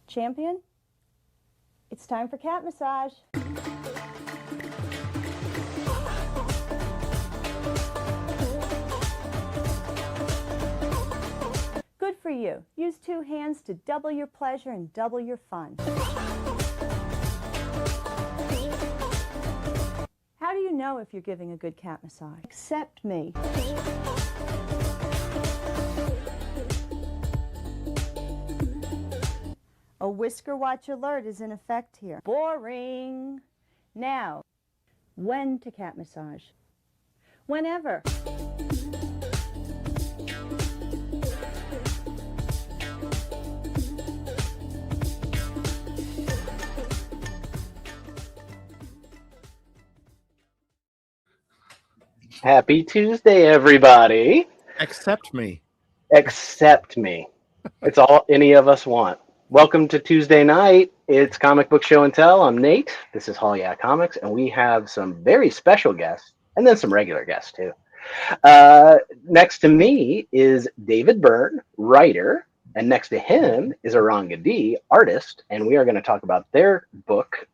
Champion, it's time for cat massage. Good for you. Use 2 hands to double your pleasure and double your fun. How do you know if you're giving a good cat massage? Accept me. A whisker watch alert is in effect here. Boring. Now, when to cat massage? Whenever. Happy Tuesday, everybody. Accept me. Accept me. It's all any of us want. Welcome to Tuesday night. It's Comic Book Show and Tell. I'm Nate. This is Hall Yeah Comics, and we have some very special guests, and then some regular guests, too. Next to me is David Byrne, writer, and next to him is Eranga D, artist, and we are going to talk about their book,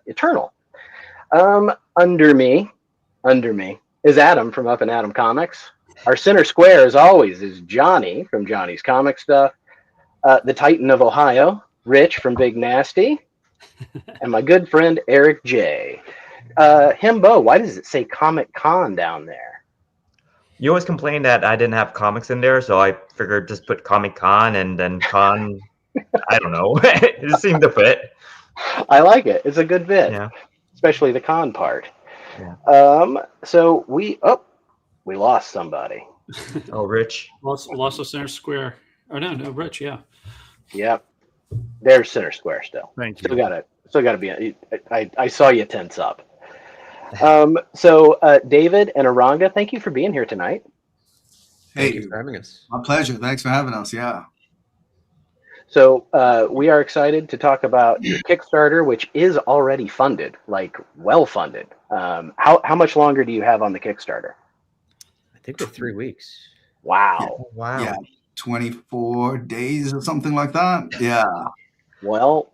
Eternal. Under me is Adam from Up and Adam Comics. Our center square, as always, is Johnny from Johnny's Comic Stuff. The Titan of Ohio, Rich from Big Nasty, and my good friend Eric J. Himbo, why does it say Comic Con down there? You always complain that I didn't have comics in there, so I figured just put Comic Con and then Con. I don't know. It just seemed to fit. I like it. It's a good bit, Yeah. Especially the con part. Yeah. So we lost somebody. Oh, Rich. Lost the center square. Oh no, Rich, yeah. Yep. There's center square still. Thank you. Still gotta be. I saw you tense up. So David and Eranga, thank you for being here tonight. Hey, Thank you for having us. my pleasure. Thanks for having us. Yeah. So we are excited to talk about your Kickstarter, which is already funded, like well funded. How much longer do you have on the Kickstarter? I think we're 3 weeks. Wow. Wow. Yeah. 24 days or something like that. Yeah. Well,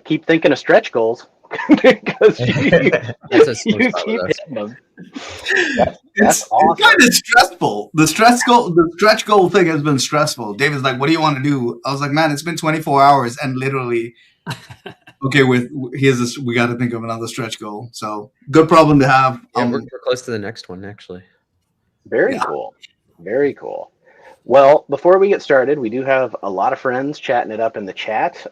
keep thinking of stretch goals because you That's a slow keep start with us. hitting them. It's awesome. kind of stressful. The stretch goal thing has been stressful. David's like, "What do you want to do?" I was like, "Man, it's been 24 hours and literally." Okay, here's this. We got to think of another stretch goal. So good problem to have. Yeah, we're close to the next one, actually. Very cool. Very cool. Well, before we get started, we do have a lot of friends chatting it up in the chat.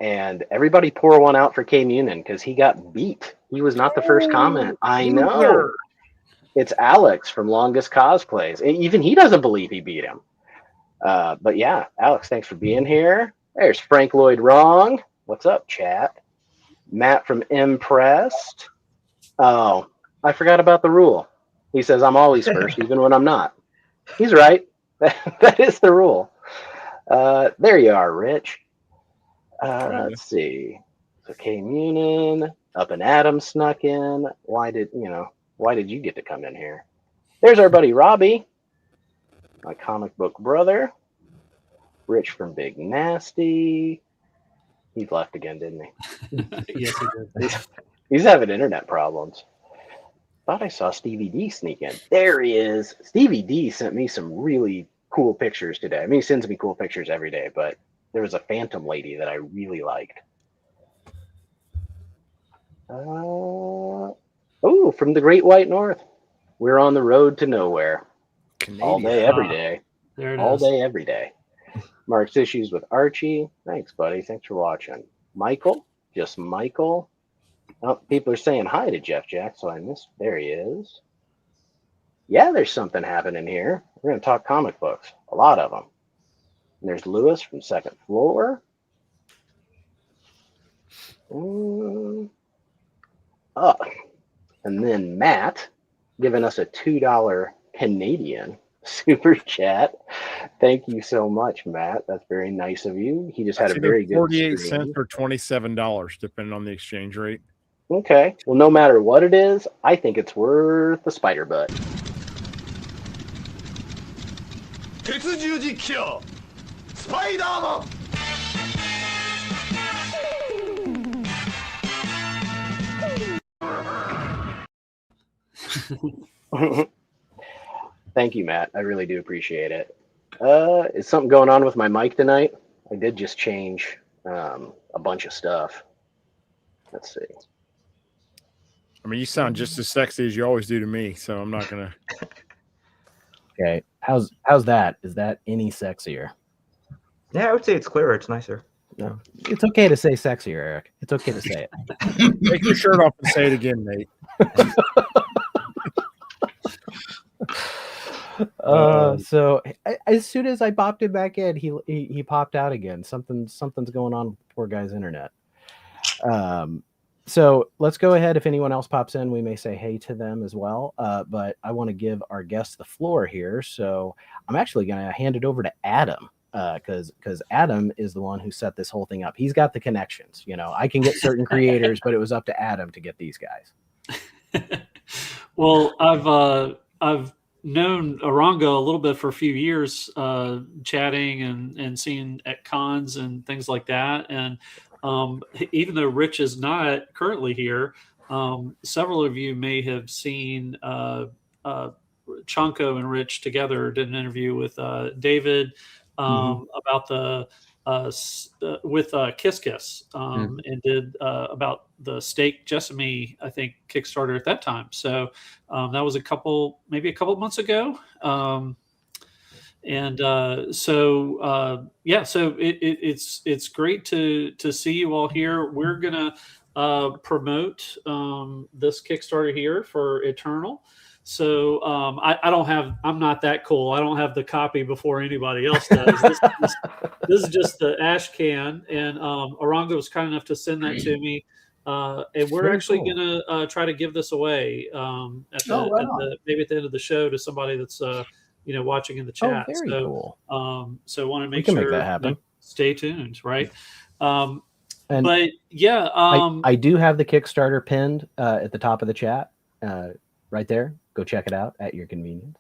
And everybody pour one out for K Munin because he got beat. He was not the first comment. I know. It's Alex from Longest Cosplays. Even he doesn't believe he beat him. But yeah, Alex, thanks for being here. There's Frank Lloyd Wrong. What's up, chat? Matt from Impressed. Oh, I forgot about the rule. He says I'm always first, even when I'm not. He's right. That is the rule. There you are, Rich. Let's see. So K Munin, Up and Adam snuck in. Why did you get to come in here? There's our buddy Robbie, my comic book brother. Rich from Big Nasty. He left again, didn't he? Yes, he did. He's having internet problems. Thought I saw Stevie D sneak in. There he is. Stevie D sent me some really cool pictures today. I mean, he sends me cool pictures every day, but there was a Phantom lady that I really liked. From the Great White North. We're on the road to nowhere. Canadian. All day, every day. There it All is. day, every day. Mark's Issues with Archie. Thanks, buddy. Thanks for watching. Michael. Just Michael. Oh, people are saying hi to Jeff Jack, so I missed. There he is. Yeah, there's something happening here. We're going to talk comic books. A lot of them. And there's Lewis from Second Floor. And then Matt giving us a $2 Canadian super chat. Thank you so much, Matt. That's very nice of you. He just had a very good 48 stream. cents or $27, depending on the exchange rate. Okay. Well, no matter what it is, I think it's worth the spider butt. 鉄十字キラースパイダーマン Thank you, Matt. I really do appreciate it. Is something going on with my mic tonight? I did just change a bunch of stuff. Let's see. I mean, you sound just as sexy as you always do to me, so I'm not gonna. Okay, how's that? Is that any sexier? Yeah, I would say it's clearer. It's nicer. No, it's okay to say sexier, Eric. It's okay to say it. Take your shirt off and say it again, Nate. So as soon as I popped him back in, he popped out again. Something's going on with the poor guy's internet. So let's go ahead. If anyone else pops in, we may say hey to them as well. But I want to give our guest the floor here. So I'm actually going to hand it over to Adam. Because Adam is the one who set this whole thing up. He's got the connections. You know, I can get certain creators, but it was up to Adam to get these guys. Well, I've known Eranga a little bit for a few years, chatting and seeing at cons and things like that. And even though Rich is not currently here, several of you may have seen Chonko and Rich together did an interview with David. About the with Kiss Kiss and did about the Steak Jessamy, I think, Kickstarter at that time. So that was maybe a couple months ago. So it's great to see you all here. We're gonna promote this Kickstarter here for Eternal. So I'm not that cool. I don't have the copy before anybody else does. This is just the ash can, and Eranga was kind enough to send that to me. And we're actually going to try to give this away maybe at the end of the show to somebody that's watching in the chat. Oh, very cool. So I want to make sure make that happen. Stay tuned, right? And but yeah, I do have the Kickstarter pinned at the top of the chat, right there. Go check it out at your convenience.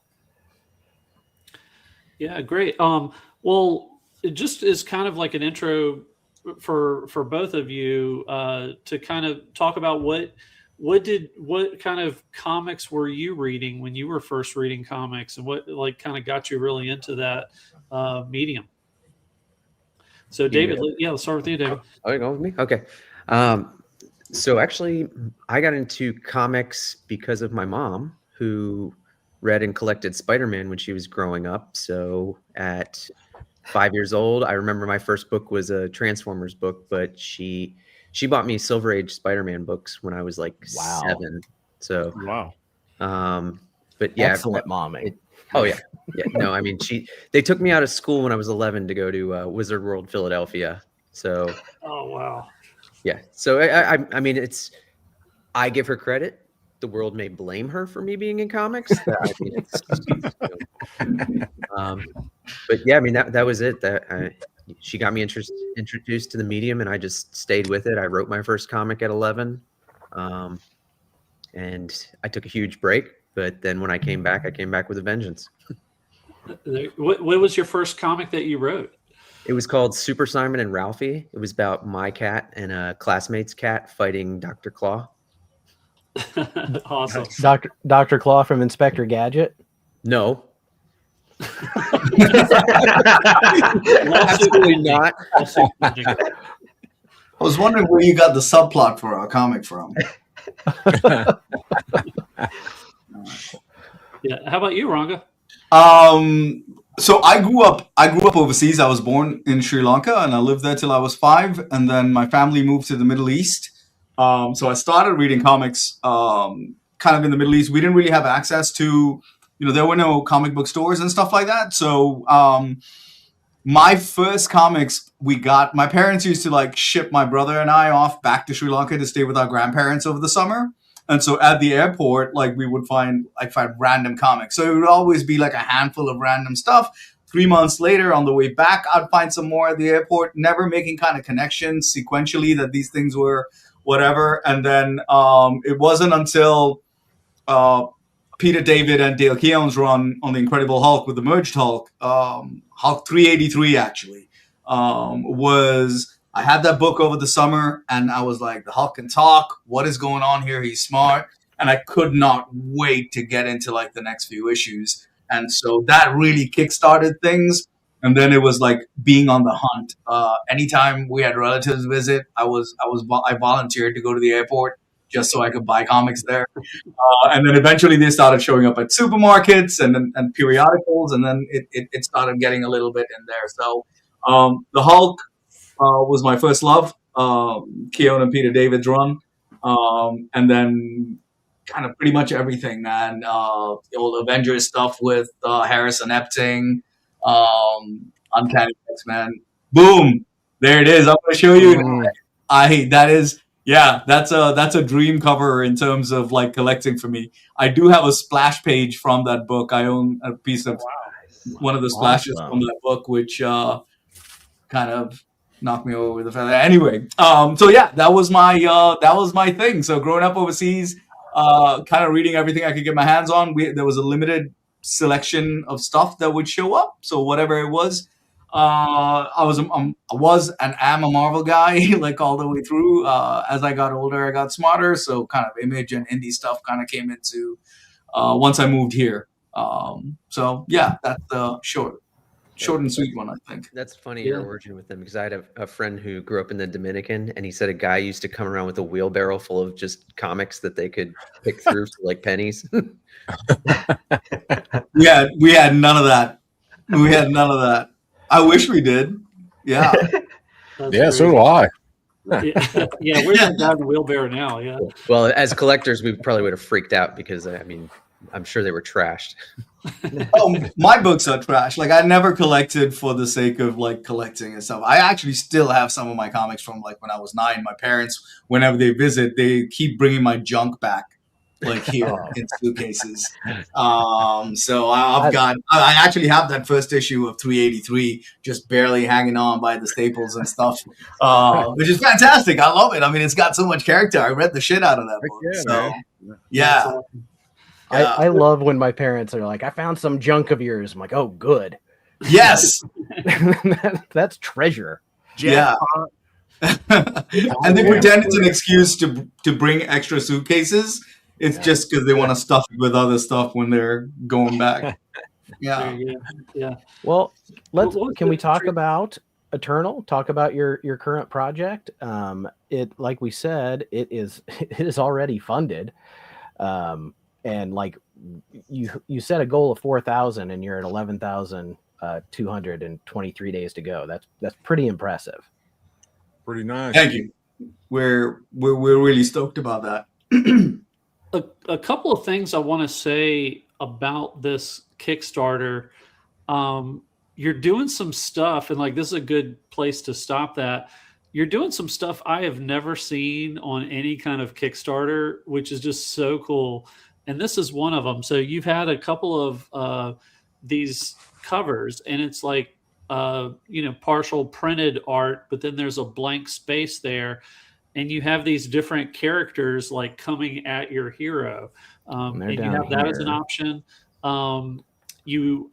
Yeah, great. Well, it just is kind of like an intro for both of you to kind of talk about what kind of comics were you reading when you were first reading comics, and what like kind of got you really into that medium. So David, let's start with you, David. Oh, you going with me? Okay. So actually, I got into comics because of my mom, who read and collected Spider-Man when she was growing up. So at 5 years old, I remember my first book was a Transformers book, but she bought me Silver Age Spider-Man books when I was like 7. So wow. But yeah, excellent mommy. No, I mean they took me out of school when I was 11 to go to Wizard World Philadelphia. So oh wow. Yeah. So I mean I give her credit. The world may blame her for me being in comics. I mean, but yeah, I mean that was it. She got me introduced to the medium, and I just stayed with it. I wrote my first comic at 11, and I took a huge break. But then when I came back with a vengeance. What was your first comic that you wrote? It was called Super Simon and Ralphie. It was about my cat and a classmate's cat fighting Dr. Claw. Awesome. Dr. Claw from Inspector Gadget? No. Absolutely not. I was wondering where you got the subplot for our comic from. Yeah. How about you, Ranga? So I grew up overseas. I was born in Sri Lanka, and I lived there till I was 5, and then my family moved to the Middle East. So I started reading comics kind of in the Middle East. We didn't really have access to, there were no comic book stores and stuff like that. So my first comics my parents used to like ship my brother and I off back to Sri Lanka to stay with our grandparents over the summer. And so at the airport, like we would find random comics. So it would always be like a handful of random stuff. 3 months later, on the way back, I'd find some more at the airport, never making kind of connections sequentially that these things were whatever. And then it wasn't until Peter David and Dale Keown's run on the Incredible Hulk with the merged Hulk, Hulk 383 actually, I had that book over the summer, and I was like, the Hulk can talk. What is going on here? He's smart. and I could not wait to get into like the next few issues. And so that really kickstarted things. And then it was like being on the hunt. Anytime we had relatives visit, I volunteered to go to the airport just so I could buy comics there. And then eventually they started showing up at supermarkets and periodicals, and then it started getting a little bit in there. So the Hulk was my first love, Keown and Peter David's run, and then kind of pretty much everything, man. The old Avengers stuff with Harrison Epting, Uncanny X-Men. Boom! There it is. I'm going to show you. That's a dream cover in terms of like collecting for me. I do have a splash page from that book. I own a piece of one of the splashes from that book, which kind of knocked me over the feather. Anyway, so yeah, that was my thing. So growing up overseas, kind of reading everything I could get my hands on. There was a limited selection of stuff that would show up. So whatever it was. I was and am a Marvel guy, like all the way through. As I got older, I got smarter. So kind of Image and indie stuff kind of came into once I moved here. So yeah, that's the short and sweet one, I think. That's funny, your origin with them, because I had a friend who grew up in the Dominican, and he said a guy used to come around with a wheelbarrow full of just comics that they could pick through for like pennies. Yeah, we had none of that. I wish we did. Yeah. So do I. Yeah, we're not down the wheelbarrow now. Yeah. Well, as collectors, we probably would have freaked out because I mean, I'm sure they were trashed. Oh, my books are trash. Like I never collected for the sake of like collecting and stuff. I actually still have some of my comics from like when I was 9. My parents, whenever they visit, they keep bringing my junk back, like here in suitcases. So I actually have that first issue of 383 just barely hanging on by the staples and stuff, which is fantastic. I love it. I mean, it's got so much character. I read the shit out of that book. So yeah. I love when my parents are like, I found some junk of yours. I'm like, oh, good. Yes. That's treasure. Yeah. And they pretend it's an excuse to bring extra suitcases. It's just because they want to stuff it with other stuff when they're going back. Yeah. Yeah. Well, can we talk about Eternal? Talk about your current project. It, like we said, it is already funded. And like you set a goal of 4,000 and you're at 11,223 days to go. That's pretty impressive. Pretty nice. Thank you. We're really stoked about that. A couple of things I want to say about this Kickstarter. You're doing some stuff, and like this is a good place to stop that. You're doing some stuff I have never seen on any kind of Kickstarter, which is just so cool. And this is one of them. So you've had a couple of these covers, and it's like partial printed art, but then there's a blank space there, and you have these different characters like coming at your hero, and you have that as an option. You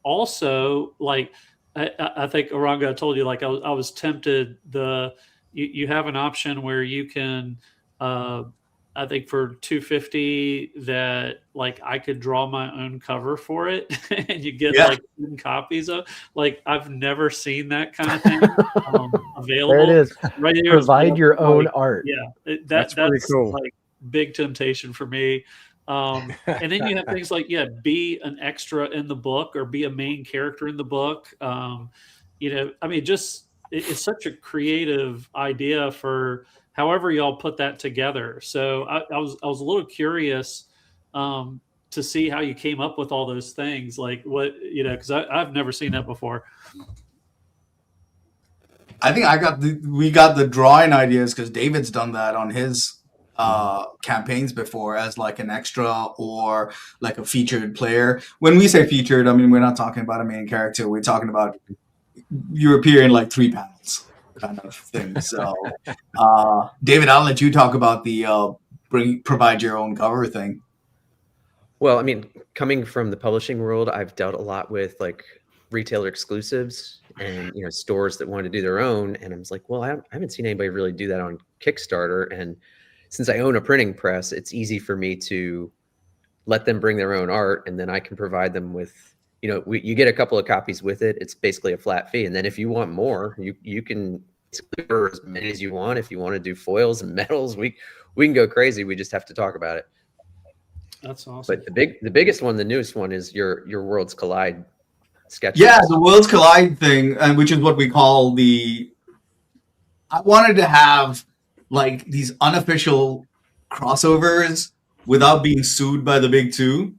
also like I think Eranga told you, like I was tempted. You have an option where you can. I think for $250 that like I could draw my own cover for it and you get like 10 copies of, like I've never seen that kind of thing available. There it is. Right there. Provide your own art. Yeah. That's pretty cool. Like big temptation for me. And then you have things like, be an extra in the book or be a main character in the book. I mean, just it's such a creative idea for however y'all put that together. So I was a little curious to see how you came up with all those things, like what, because I've never seen that before. I think we got the drawing ideas because David's done that on his campaigns before as like an extra or like a featured player. When we say featured, I mean, we're not talking about a main character. We're talking about you appear in like 3 panels kind of thing. So David, I'll let you talk about the provide your own cover thing. Well, I mean, coming from the publishing world, I've dealt a lot with like retailer exclusives and stores that want to do their own, and I was like, well, I haven't seen anybody really do that on Kickstarter. And since I own a printing press, it's easy for me to let them bring their own art, and then I can provide them with, you get a couple of copies with it. It's basically a flat fee, and then if you want more, you can order as many as you want. If you want to do foils and metals, we can go crazy. We just have to talk about it. That's awesome. But the biggest one, the newest one, is your Worlds Collide sketch. Yeah, the Worlds Collide thing, and which is what we call I wanted to have like these unofficial crossovers without being sued by the big two.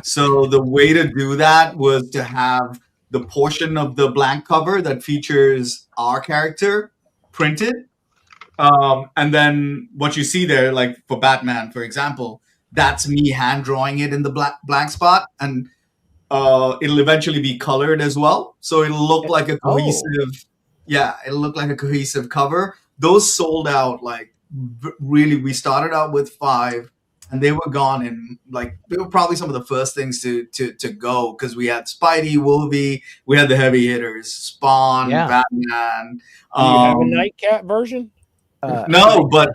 So the way to do that was to have the portion of the blank cover that features our character printed. And then what you see there, like for Batman, for example, that's me hand drawing it in the blank spot. And it'll eventually be colored as well. So it'll look like a cohesive, it'll look like a cohesive cover. Those sold out like really. We started out with 5. And they were gone in like they were probably some of the first things to go, because we had Spidey, Wolvie, we had the heavy hitters, Spawn, Batman. Do you have a nightcap version? No, but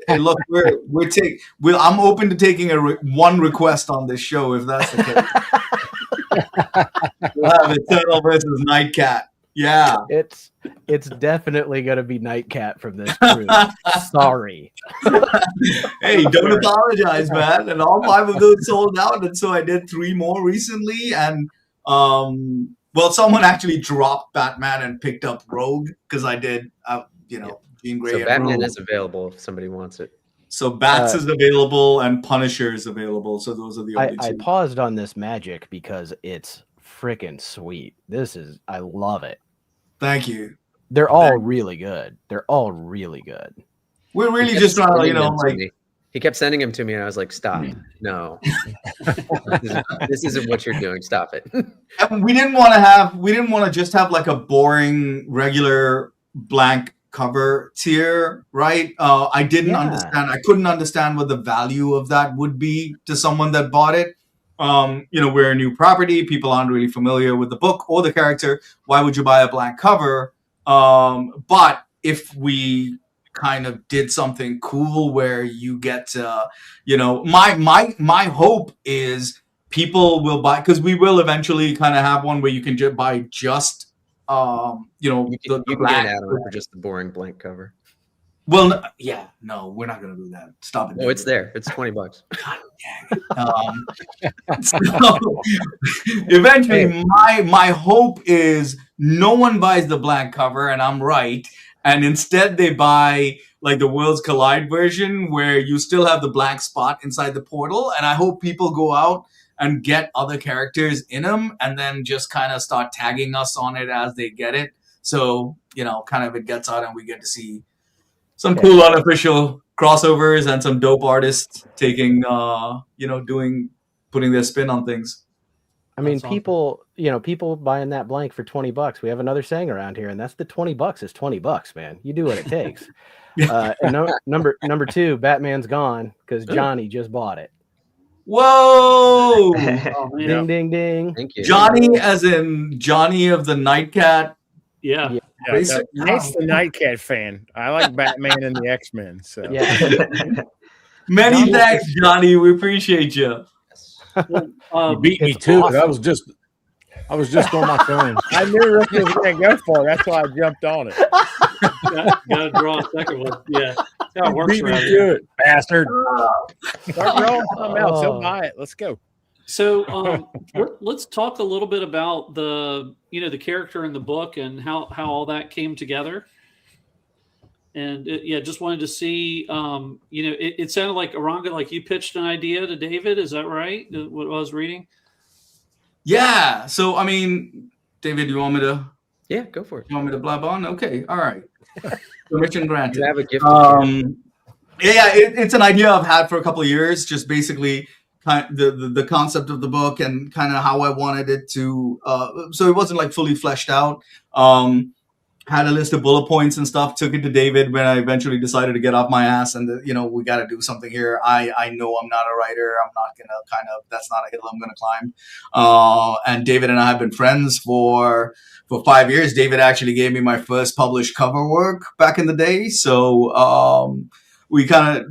hey, look, I'm open to taking one request on this show if that's the case. We'll have Eternal versus Nightcat. Yeah, it's definitely gonna be Nightcat from this crew. Sorry. Hey, don't apologize, man. And all 5 of those sold out, and so I did 3 more recently. And someone actually dropped Batman and picked up Rogue because I did, Jean Grey. So Batman is available if somebody wants it. So Bats is available and Punisher is available. So those are the only 2. I paused on this magic because it's freaking sweet. I love it. Thank you. They're all really good. They're all really good. We're really just trying to, he kept sending them to me, and I was like, "Stop! No, this isn't what you're doing. Stop it." And we didn't want to just have like a boring regular blank cover tier, right? I didn't understand. I couldn't understand what the value of that would be to someone that bought it. We're a new property. People aren't really familiar with the book or the character. Why would you buy a blank cover? But if we kind of did something cool where you get to, my hope is people will buy, because we will eventually kind of have one where you can buy just, you can get an add-on for just the boring blank cover. Well, no, we're not going to do that. Stop it. No, it's there. It's $20. God dang it. So eventually, my hope is no one buys the blank cover, and I'm right. And instead, they buy like the Worlds Collide version, where you still have the blank spot inside the portal. And I hope people go out and get other characters in them, and then just kind of start tagging us on it as they get it. So kind of it gets out, and we get to see some cool unofficial crossovers and some dope artists taking, putting their spin on things. I mean, people buying that blank for $20. We have another saying around here, and that's the $20 is $20, man. You do what it takes. And number 2, Batman's gone because Johnny just bought it. Whoa! Ding, ding, ding. Thank you. Johnny, as in Johnny of the Nightcat. Yeah. Nate's the Nightcat fan. I like Batman and the X-Men. So many thanks, Johnny. We appreciate you. You beat me too, but I was just on my phone. I knew Rick was going to go for it. That's why I jumped on it. Gotta draw a second one. Yeah, that's how it works. Beat me to it, bastard. Start drawing something else. He'll buy it. Let's go. So let's talk a little bit about the character in the book and how all that came together. And just wanted to see, it sounded like Eranga, like you pitched an idea to David. Is that right? What I was reading? Yeah. So, I mean, David, you want me to? Yeah, go for it. You want me to blab on? Okay. All right. Permission granted. You have a gift. It's an idea I've had for a couple of years. Just basically, the concept of the book and kind of how I wanted it to. So it wasn't like fully fleshed out. Had a list of bullet points and stuff. Took it to David when I eventually decided to get off my ass and we got to do something here. I know I'm not a writer. I'm not gonna that's not a hill I'm gonna climb. And David and I have been friends for 5 years. David actually gave me my first published cover work back in the day. So we kind of,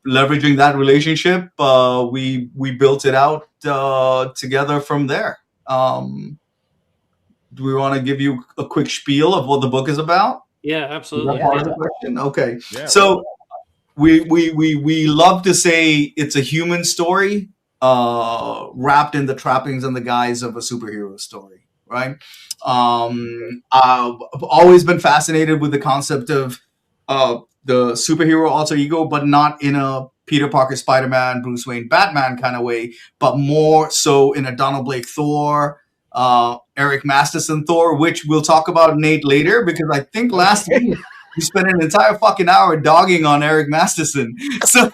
leveraging that relationship, we built it out together from there. Do we want to give you a quick spiel of what the book is about? Yeah, absolutely. Part of the question? Okay. Yeah. So we love to say it's a human story wrapped in the trappings and the guise of a superhero story, right? I've always been fascinated with the concept of the superhero alter ego, but not in a Peter Parker, Spider-Man, Bruce Wayne, Batman kind of way, but more so in a Donald Blake Thor, Eric Masterson Thor, which we'll talk about, Nate, later, because I think last week we spent an entire fucking hour dogging on Eric Masterson. So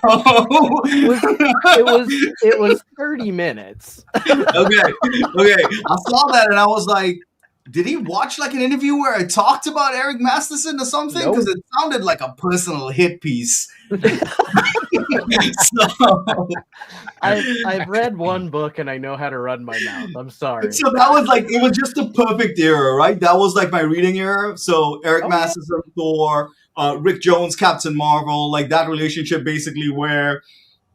it was 30 minutes. Okay. I saw that and I was like, did he watch like an interview where I talked about Eric Masterson or something? Because it sounded like a personal hit piece. So, I've read one book and I know how to run my mouth. I'm sorry. So that was like, it was just the perfect era, right? That was like my reading era. So Eric Masterson, Thor, Rick Jones, Captain Marvel, like that relationship basically where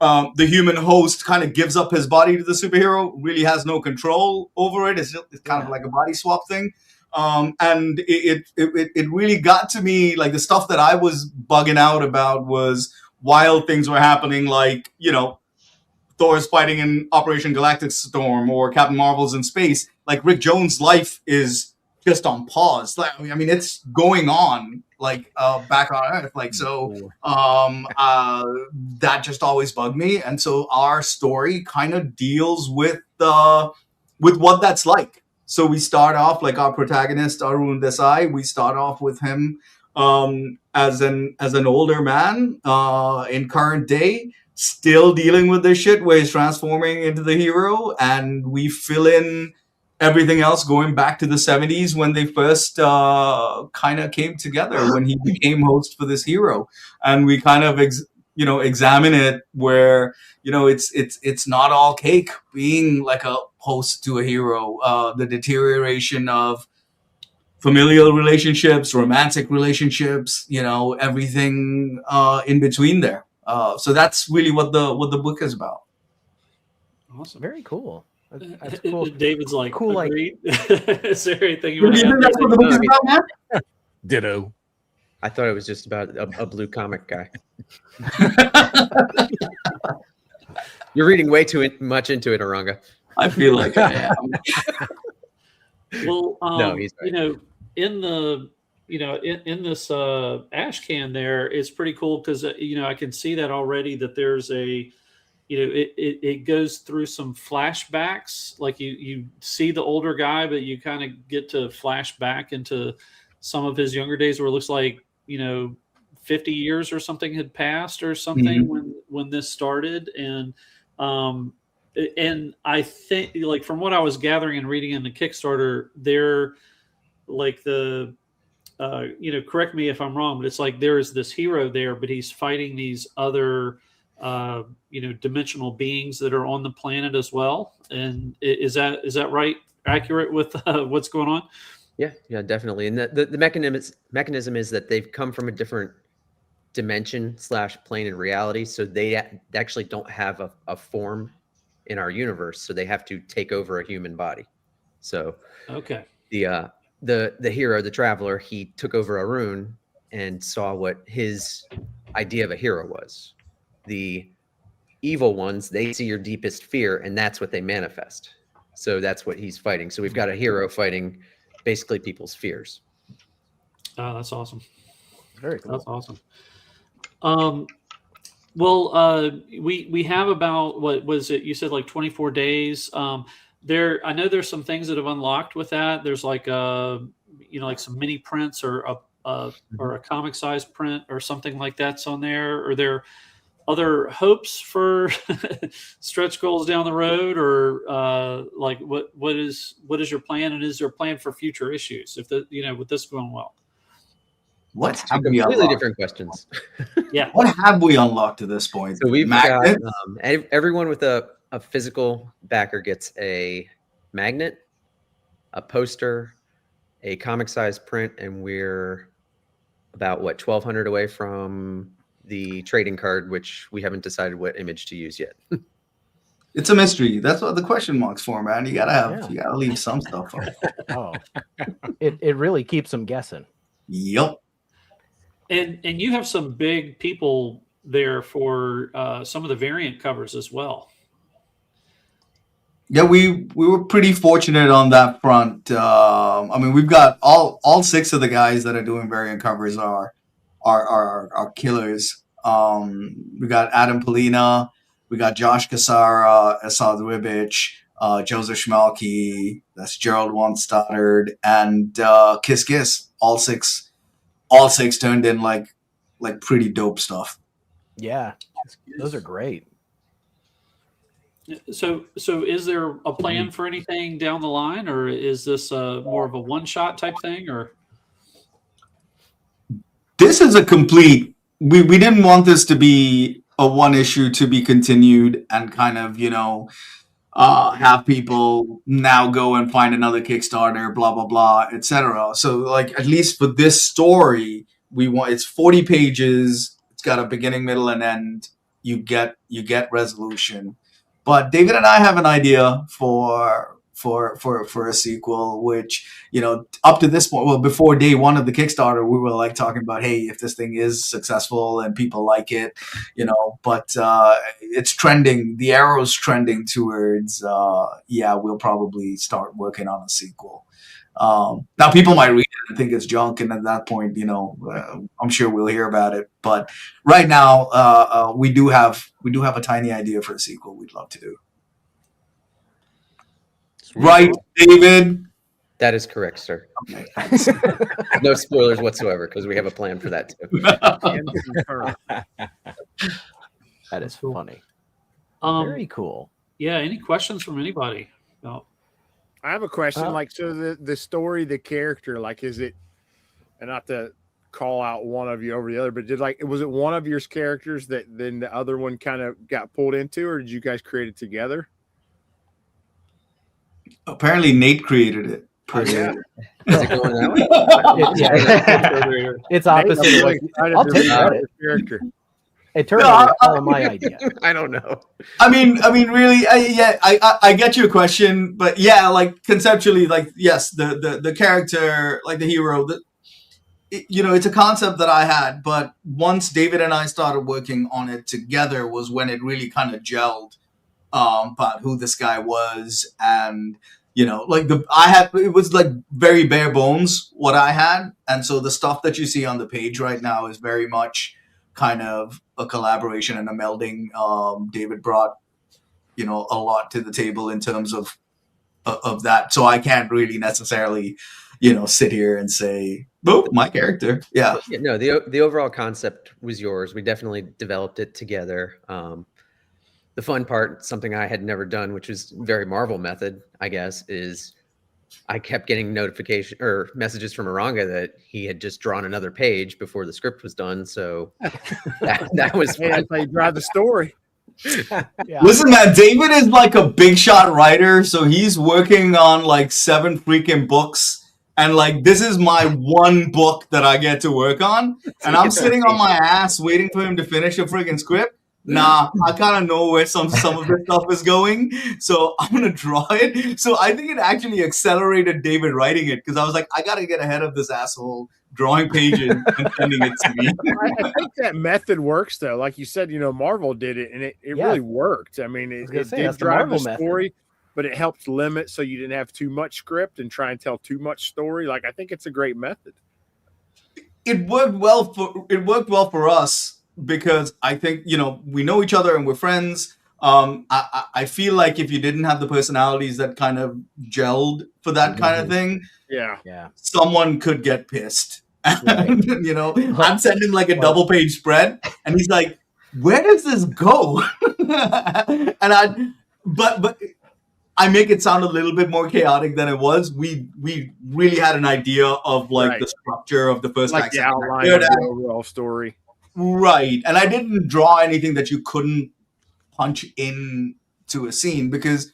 the human host kind of gives up his body to the superhero, really has no control over it. It's kind of like a body swap thing. And it really got to me, like the stuff that I was bugging out about was wild things were happening, like, Thor's fighting in Operation Galactic Storm or Captain Marvel's in space. Like Rick Jones' life is just on pause. Like, I mean, it's going on like back on Earth. Like, so that just always bugged me. And so our story kind of deals with what that's like. So we start off like our protagonist, Arun Desai. We start off with him as an older man in current day, still dealing with this shit where he's transforming into the hero, and we fill in everything else going back to the 70s when they first kind of came together, when he became host for this hero, and we kind of examine it where it's not all cake being like a host to a hero, the deterioration of familial relationships, romantic relationships, everything in between there. So that's really what the book is about. Awesome. Very cool. That's cool. David's like, cool, agreed. Is there anything you want Do you to think that's what the book is about, man? Ditto. I thought it was just about a blue comic guy. You're reading way too much into it, Eranga. I feel like I am. Well, No, he's right. In the in this ash can there, it's pretty cool because I can see that already, that there's a it goes through some flashbacks. Like you see the older guy, but you kind of get to flash back into some of his younger days where it looks like 50 years or something had passed or something when this started. And I think, like, from what I was gathering and reading in the Kickstarter, they're like correct me if I'm wrong, but it's like there is this hero there, but he's fighting these other dimensional beings that are on the planet as well. And is that right? Accurate with what's going on? Yeah, definitely. And the mechanism is that they've come from a different dimension / plane in reality, so they actually don't have a form in our universe, so they have to take over a human body. So okay, the hero, the traveler, he took over Arun and saw what his idea of a hero was. The evil ones, they see your deepest fear, and that's what they manifest. So that's what he's fighting. So we've got a hero fighting basically people's fears. Oh, that's awesome. Very cool. That's awesome. Well, we have about, what was it? You said like 24 days. I know there's some things that have unlocked with that. There's like like some mini prints or a comic size print or something like that's on there. Are there other hopes for stretch goals down the road, or like what is your plan, and is there a plan for future issues if with this going well? What That's have two we completely unlocked? different questions. Yeah. What have we unlocked to this point? So we've Magnet? got everyone with a physical backer gets a magnet, a poster, a comic size print, and we're about 1,200 away from the trading card, which we haven't decided what image to use yet. It's a mystery. That's what the question marks for, man. You gotta leave some stuff up. Oh, it really keeps them guessing. Yep. And you have some big people there for some of the variant covers as well. Yeah, we were pretty fortunate on that front. I mean, we've got all 6 of the guys that are doing variant covers are killers. We got Adam Polina, we got Josh Cassara, Asad Ribic, Joseph Schmalke, that's Gerald Stoddard, and Kiss Kiss. All six turned in like pretty dope stuff. Yeah, those are great. So is there a plan for anything down the line, or is this more of a one-shot type thing, or? This is a complete. We didn't want this to be a one issue to be continued and kind of have people now go and find another Kickstarter, blah blah blah, etc. So like at least for this story, it's 40 pages. It's got a beginning, middle, and end. You get resolution. But David and I have an idea for a sequel, which, up to this point, well, before day one of the Kickstarter, we were like talking about, hey, if this thing is successful and people like it, but it's trending, the arrow's trending towards, we'll probably start working on a sequel. Now people might read it and think it's junk, and at that point, I'm sure we'll hear about it. But right now, we do have a tiny idea for a sequel we'd love to do. Sweet. Right, David? That is correct, sir. Okay. No spoilers whatsoever, because we have a plan for that too. That is funny. Very cool. Yeah. Any questions from anybody? No. I have a question. So the story, the character, is it, and not to call out one of you over the other, but was it one of your characters that then the other one kind of got pulled into, or did you guys create it together? Apparently, Nate created it. Yeah. Is it going that way? It's opposite. I'll take credit. Character. It turned out my idea. I don't know. I mean, really, I get your question, but yeah, conceptually, yes, the character, the hero, it's a concept that I had, but once David and I started working on it together was when it really kind of gelled about who this guy was, and it was very bare bones what I had, and so the stuff that you see on the page right now is very much kind of a collaboration and a melding. David brought, a lot to the table in terms of that. So I can't really necessarily, sit here and say, "Oh, my character." Yeah. No, the overall concept was yours. We definitely developed it together. The fun part, something I had never done, which was very Marvel method, I guess, is I kept getting notification or messages from Eranga that he had just drawn another page before the script was done. So that was fun. That's how you drive the story. Yeah. Listen, man, David is like a big shot writer, so he's working on 7 freaking books, and this is my one book that I get to work on, and I'm sitting on my ass waiting for him to finish a freaking script. Nah, I kind of know where some of this stuff is going, so I'm gonna draw it. So I think it actually accelerated David writing it, because I was like, I gotta get ahead of this asshole drawing pages and sending it to me. I think that method works, though. Like you said, Marvel did it, and it really worked. I mean, it did drive the story, but it helped limit so you didn't have too much script and try and tell too much story. I think it's a great method. It worked well for us. Because I think, we know each other and we're friends. I feel like if you didn't have the personalities that kind of gelled for that kind of thing, someone could get pissed. Right. I'm sending a double page spread, and he's like, "Where does this go?" But I make it sound a little bit more chaotic than it was. We really had an idea of the structure of the first act, the outline of the overall story. Right. And I didn't draw anything that you couldn't punch in to a scene, because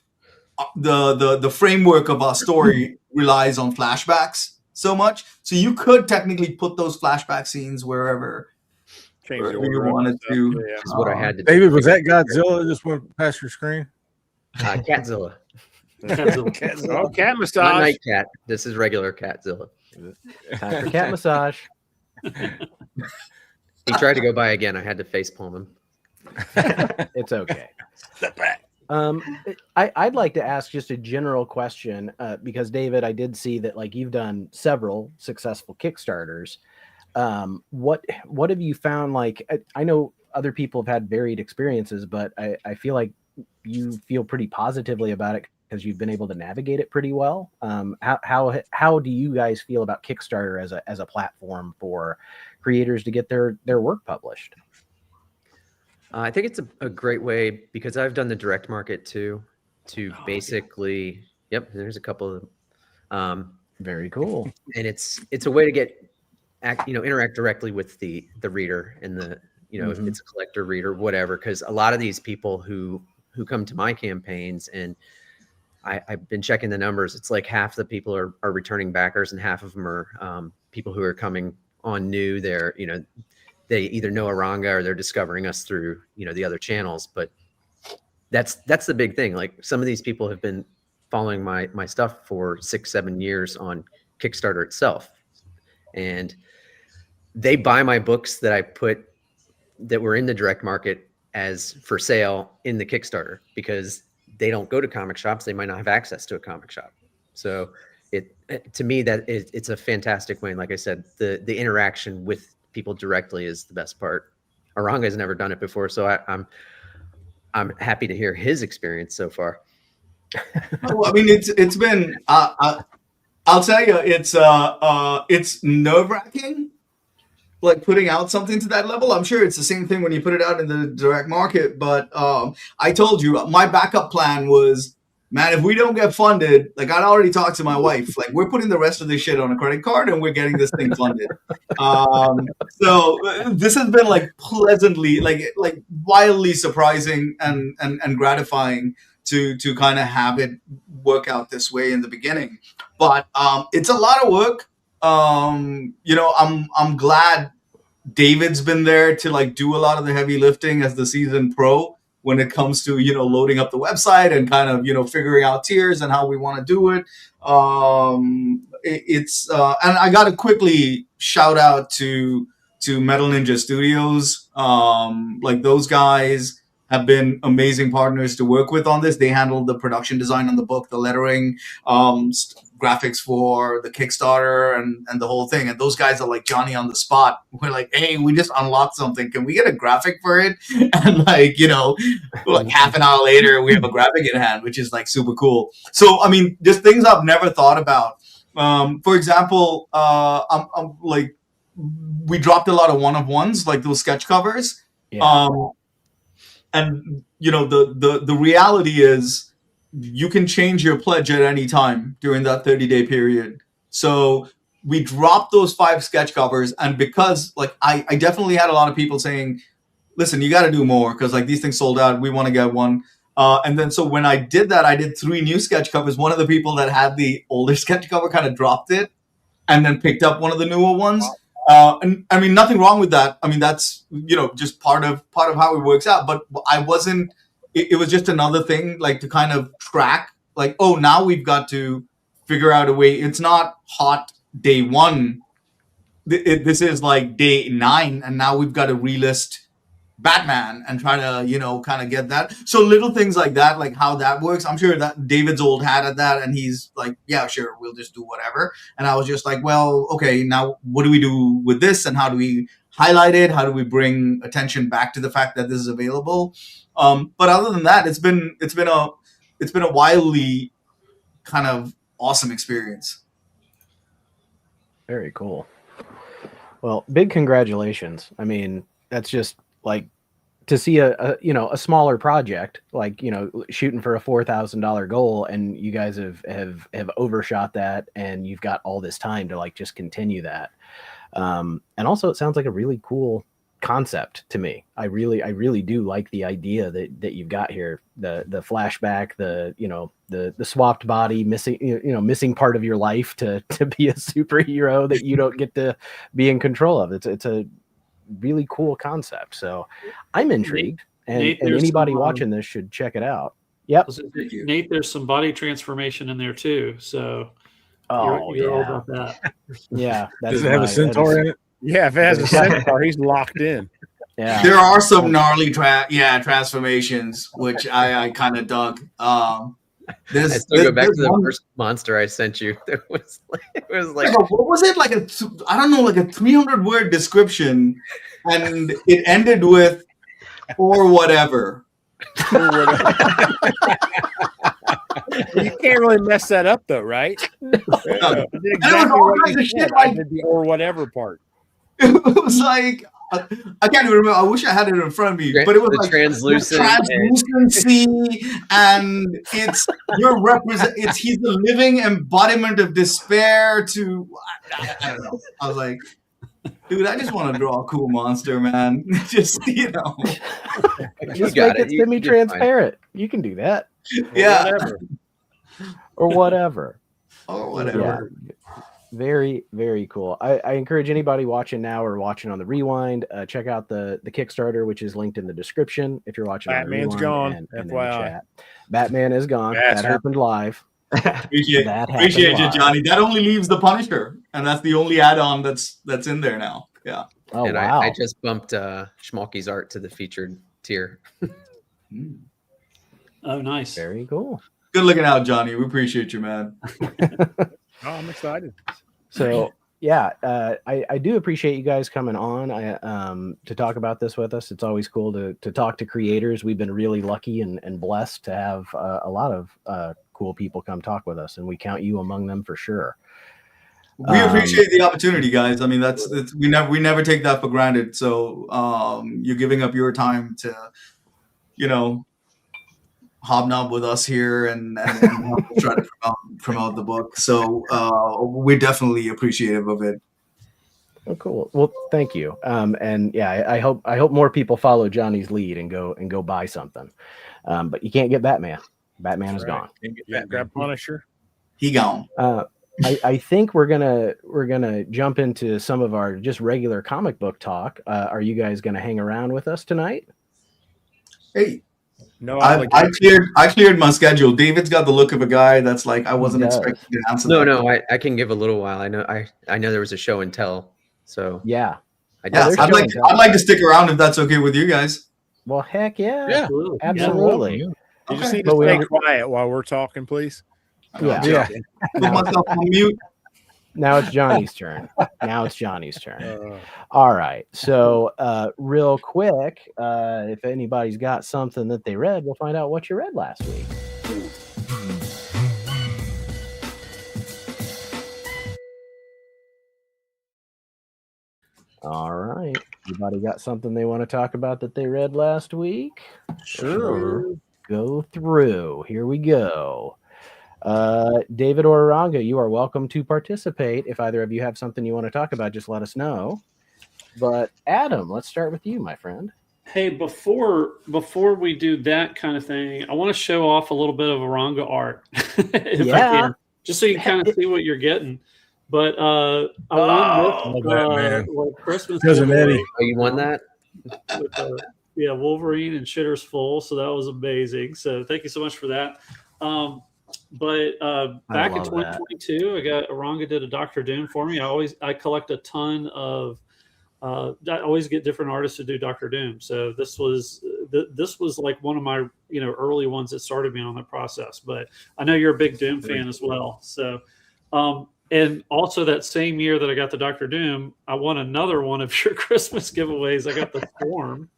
the framework of our story relies on flashbacks so much. So you could technically put those flashback scenes wherever change the wherever you order of wanted stuff. to. Yeah. Which is what I had to David, do. was that Godzilla that just went past your screen? Catzilla? Oh, cat Not massage. night cat. This is regular Catzilla. Time for cat massage. He tried to go by again. I had to facepalm him. It's okay. Step back. I'd like to ask just a general question because David, I did see that like you've done several successful Kickstarters. What have you found? Like I know other people have had varied experiences, but I feel like you feel pretty positively about it because you've been able to navigate it pretty well. How do you guys feel about Kickstarter as a platform for creators to get their work published? I think it's a great way because I've done the direct market too, to basically, yep, there's a couple of them. Very cool. And it's a way to get, interact directly with the reader and the, if it's a collector reader, whatever, because a lot of these people who come to my campaigns, and I've been checking the numbers, it's like half the people are returning backers and half of them are people who are coming on new. They're, they either know Eranga or they're discovering us through, the other channels. But that's the big thing. Like some of these people have been following my stuff for 6-7 years on Kickstarter itself. And they buy my books that were in the direct market as for sale in the Kickstarter because they don't go to comic shops. They might not have access to a comic shop. So to me, it's a fantastic way. And like I said, the interaction with people directly is the best part. Eranga has never done it before, so I'm happy to hear his experience so far. Well, I mean, it's been. I'll tell you, it's nerve-wracking, like putting out something to that level. I'm sure it's the same thing when you put it out in the direct market. But I told you, my backup plan was, man, if we don't get funded, like I'd already talked to my wife, like we're putting the rest of this shit on a credit card and we're getting this thing funded. So this has been like pleasantly, like wildly surprising and gratifying to kind of have it work out this way in the beginning. But it's a lot of work. I'm glad David's been there to like do a lot of the heavy lifting as the seasoned pro when it comes to, loading up the website and kind of, figuring out tiers and how we want to do it. And I got to quickly shout out to Metal Ninja Studios. Like those guys have been amazing partners to work with on this. They handled the production design on the book, the lettering, graphics for the Kickstarter and the whole thing. And those guys are like Johnny on the spot. We're like, hey, we just unlocked something. Can we get a graphic for it? And like half an hour later, we have a graphic in hand, which is like super cool. So, I mean, just things I've never thought about. For example, I'm like, we dropped a lot of one-of-ones, like those sketch covers. Yeah. And the reality is you can change your pledge at any time during that 30-day period. So we dropped those 5 sketch covers, and because like I definitely had a lot of people saying, listen, you got to do more because like these things sold out. We want to get one. And then so when I did that, I did 3 new sketch covers. One of the people that had the older sketch cover kind of dropped it and then picked up one of the newer ones. And I mean, nothing wrong with that. I mean, that's, just part of how it works out. But it was just another thing like to kind of track like, oh, now we've got to figure out a way. It's not hot day 1. This is like day 9. And now we've got to relist Batman and try to, kind of get that. So little things like that, like how that works. I'm sure that David's old hat at that. And he's like, yeah, sure, we'll just do whatever. And I was just like, well, okay, now what do we do with this? And how do we highlight it? How do we bring attention back to the fact that this is available? But other than that, it's been a wildly kind of awesome experience. Very cool. Well, big congratulations. I mean, that's just like to see a smaller project, like, shooting for a $4,000 goal, and you guys have overshot that, and you've got all this time to like just continue that. And also it sounds like a really cool concept to me. I really do like the idea that you've got here, the flashback, the swapped body, missing part of your life to be a superhero that you don't get to be in control of. It's a really cool concept. So I'm intrigued, Nate, and there's anybody some, watching this should check it out. Yep. Nate, there's some body transformation in there too. So you're all about that. Yeah. Does it have a centaur in it? Yeah, if it has a centaur, he's locked in. Yeah. There are some gnarly transformations, which I kind of dug. I still go back to the first monster I sent you. It was like what was it, like I don't know, like a 300-word description, and it ended with or whatever. You can't really mess that up, though, right? No. You did And it was all kinds of shit, like the or whatever part. it was like I can't even remember. I wish I had it in front of me, but it was like translucency, and it's he's the living embodiment of despair. To I don't know. I was like, dude, I just want to draw a cool monster, man. Just just make it semi-transparent. You can do that. Yeah. Or whatever. Or whatever. Yeah. Very, very cool. I encourage anybody watching now or watching on the rewind, check out the Kickstarter, which is linked in the description. If you're watching, Batman's gone. and in the FYI. chat. Batman is gone. That happened live. Appreciate you, Johnny. That only leaves the Punisher, and that's the only add-on that's in there now. Yeah. Oh, and wow. I just bumped Schmalky's art to the featured tier. Oh, nice. Very cool. Good looking out, Johnny. We appreciate you, man. Oh, I'm excited. So yeah, I do appreciate you guys coming on to talk about this with us. It's always cool to talk to creators. We've been really lucky and blessed to have a lot of cool people come talk with us, and we count you among them for sure. We appreciate the opportunity, guys. I mean, we never take that for granted. So you're giving up your time to, hobnob with us here and try to promote the book. So we're definitely appreciative of it. Oh, cool. Well, thank you. And yeah, I hope more people follow Johnny's lead and go buy something. But you can't get Batman. Batman is gone. Can't get that grab Punisher. He gone. I think we're gonna jump into some of our just regular comic book talk. Are you guys gonna hang around with us tonight? Hey. No, I cleared my schedule. David's got the look of a guy that's like I wasn't expecting to answer. No, I can give a little while. I know there was a show and tell. So yeah, I'd like to stick around if that's okay with you guys. Well, heck yeah, absolutely. Yeah. You just need to stay quiet while we're talking, please. Yeah. Put myself on mute. Now it's Johnny's turn. All right. So real quick, if anybody's got something that they read, we'll find out what you read last week. All right. Anybody got something they want to talk about that they read last week? Sure. Go through. Here we go. David or Eranga, you are welcome to participate. If either of you have something you want to talk about, just let us know. But Adam, let's start with you, my friend. Hey, before we do that kind of thing, I want to show off a little bit of Eranga art, if I can, just so you kind of see what you're getting. But I won this Christmas. Cousin Eddie. Oh, you won that? With, Wolverine and Shitter's Full. So that was amazing. So thank you so much for that. But back in 2022, Eranga did a Dr. Doom for me. I collect a ton of. I always get different artists to do Dr. Doom. So this was like one of my early ones that started me on that process. But I know you're a big Doom fan as well. So and also that same year that I got the Dr. Doom, I won another one of your Christmas giveaways. I got the Storm.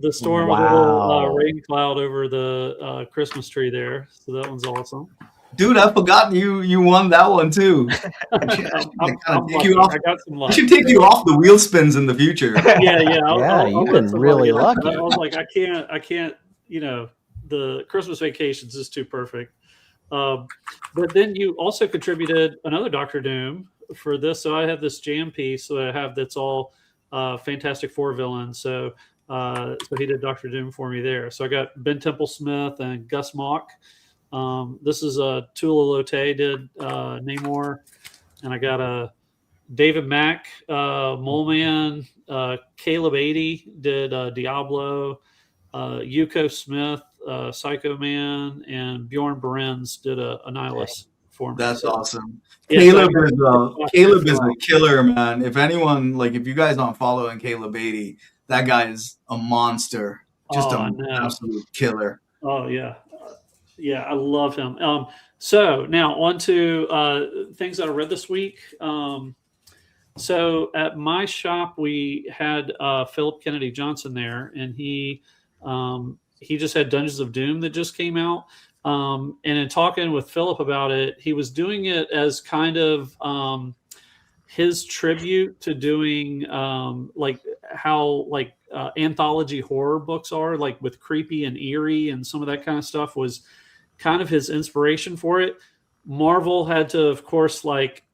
The storm with a little rain cloud over the Christmas tree there. So that one's awesome. Dude, I forgot you won that one too. I got some luck. I should take you off the wheel spins in the future. You've been really lucky. I was like, I can't. The Christmas vacations is too perfect. But then you also contributed another Dr. Doom for this. So I have this jam piece that I have that's all Fantastic Four villains. So he did Dr. Doom for me there. So I got Ben Temple-Smith and Gus Mock. This is Tula Lotay did Namor, and I got David Mack, Mole Man, Caleb 80 did Diablo, Yuko Smith, Psycho Man, and Bjorn Berens did a Nihilus for me. That's So, awesome. yeah, Caleb is a killer, man. If anyone, like, if you guys aren't following Caleb Beatty, that guy is a monster. Just an absolute killer. Oh yeah, yeah, I love him. So now on to things that I read this week. So at my shop, we had Philip Kennedy Johnson there, and he just had Dungeons of Doom that just came out. And in talking with Philip about it, he was doing it as kind of his tribute to doing like how like anthology horror books are, like with creepy and eerie and some of that kind of stuff was kind of his inspiration for it. Marvel had to, of course, like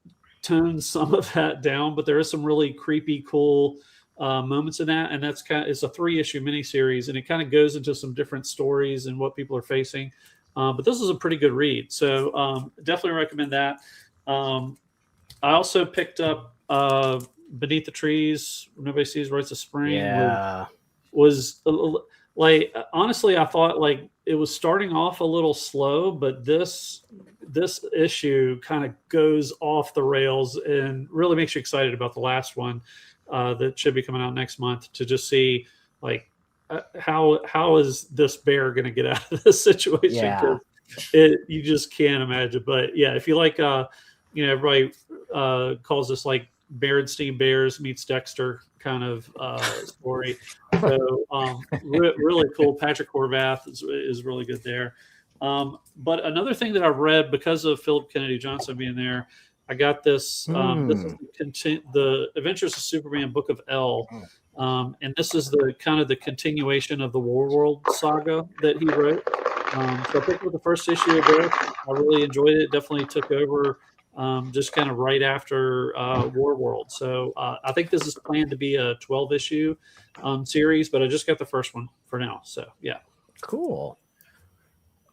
tone some of that down, but there is some really creepy, cool moments in that, and that's it's a 3-issue miniseries, and it kind of goes into some different stories and what people are facing. But this is a pretty good read, so definitely recommend that. I also picked up Beneath the Trees, Nobody Sees Rites of Spring. Yeah. Was like, honestly, I thought like it was starting off a little slow, but this issue kind of goes off the rails and really makes you excited about the last one that should be coming out next month, to just see like how is this bear going to get out of this situation? Yeah. You just can't imagine. But yeah, if you like, everybody calls this like Berenstain Bears meets Dexter kind of story. So really cool. Patrick Horvath is really good there. But another thing that I read because of Philip Kennedy Johnson being there, I got this. This is the Adventures of Superman Book of L, and this is the kind of the continuation of the Warworld saga that he wrote. So I picked up the first issue of this. I really enjoyed it. Definitely took over just kind of right after Warworld. So I think this is planned to be a 12-issue series, but I just got the first one for now. So yeah, cool,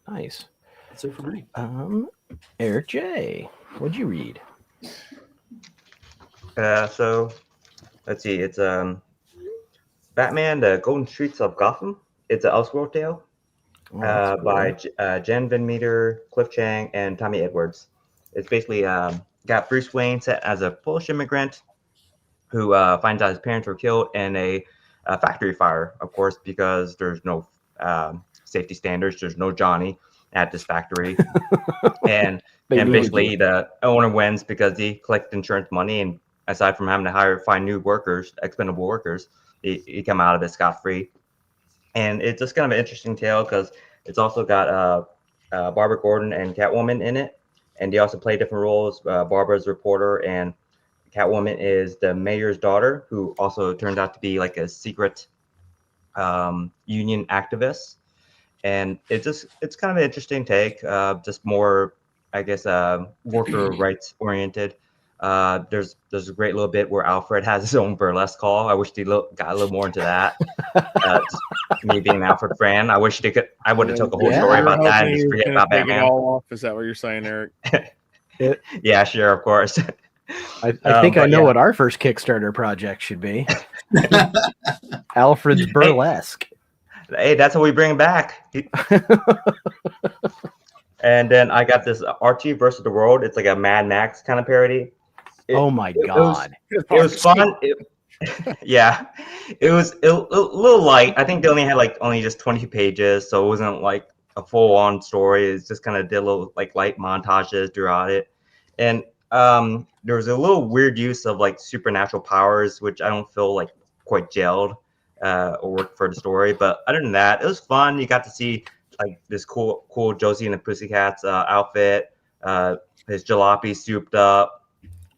nice. That's it for me. Eric J, what'd you read? So let's see. It's Batman: The Golden Streets of Gotham. It's an Elseworld tale by Jen Van Meter, Cliff Chang, and Tommy Edwards. It's basically got Bruce Wayne set as a Polish immigrant who finds out his parents were killed in a factory fire, of course, because there's no safety standards. There's no Johnny at this factory. and basically the owner wins because he collected insurance money, and aside from having to find new workers, expendable workers, he come out of it scot-free. And it's just kind of an interesting tale because it's also got Barbara Gordon and Catwoman in it. And they also play different roles. Barbara's a reporter, and Catwoman is the mayor's daughter, who also turns out to be like a secret union activist. And it's kind of an interesting take, just more, I guess, worker rights oriented. There's a great little bit where Alfred has his own burlesque call. I wish they got a little more into that. Me being an Alfred fan, I wish they could. I would have took a whole story about that and just forget about Batman. It all off. Is that what you're saying, Eric? Yeah, sure, of course. I think I know what our first Kickstarter project should be. Alfred's burlesque. Hey, that's what we bring back. And then I got this Archie versus the World. It's like a Mad Max kind of parody. Oh my God. It was fun. Yeah, it was a little light. I think they only had only just 20 pages, so it wasn't like a full-on story. It's just kind of did a little light montages throughout it. And there was a little weird use of supernatural powers, which I don't feel quite gelled or worked for the story. But other than that, it was fun. You got to see this cool Josie and the Pussycats outfit, his jalopy souped up,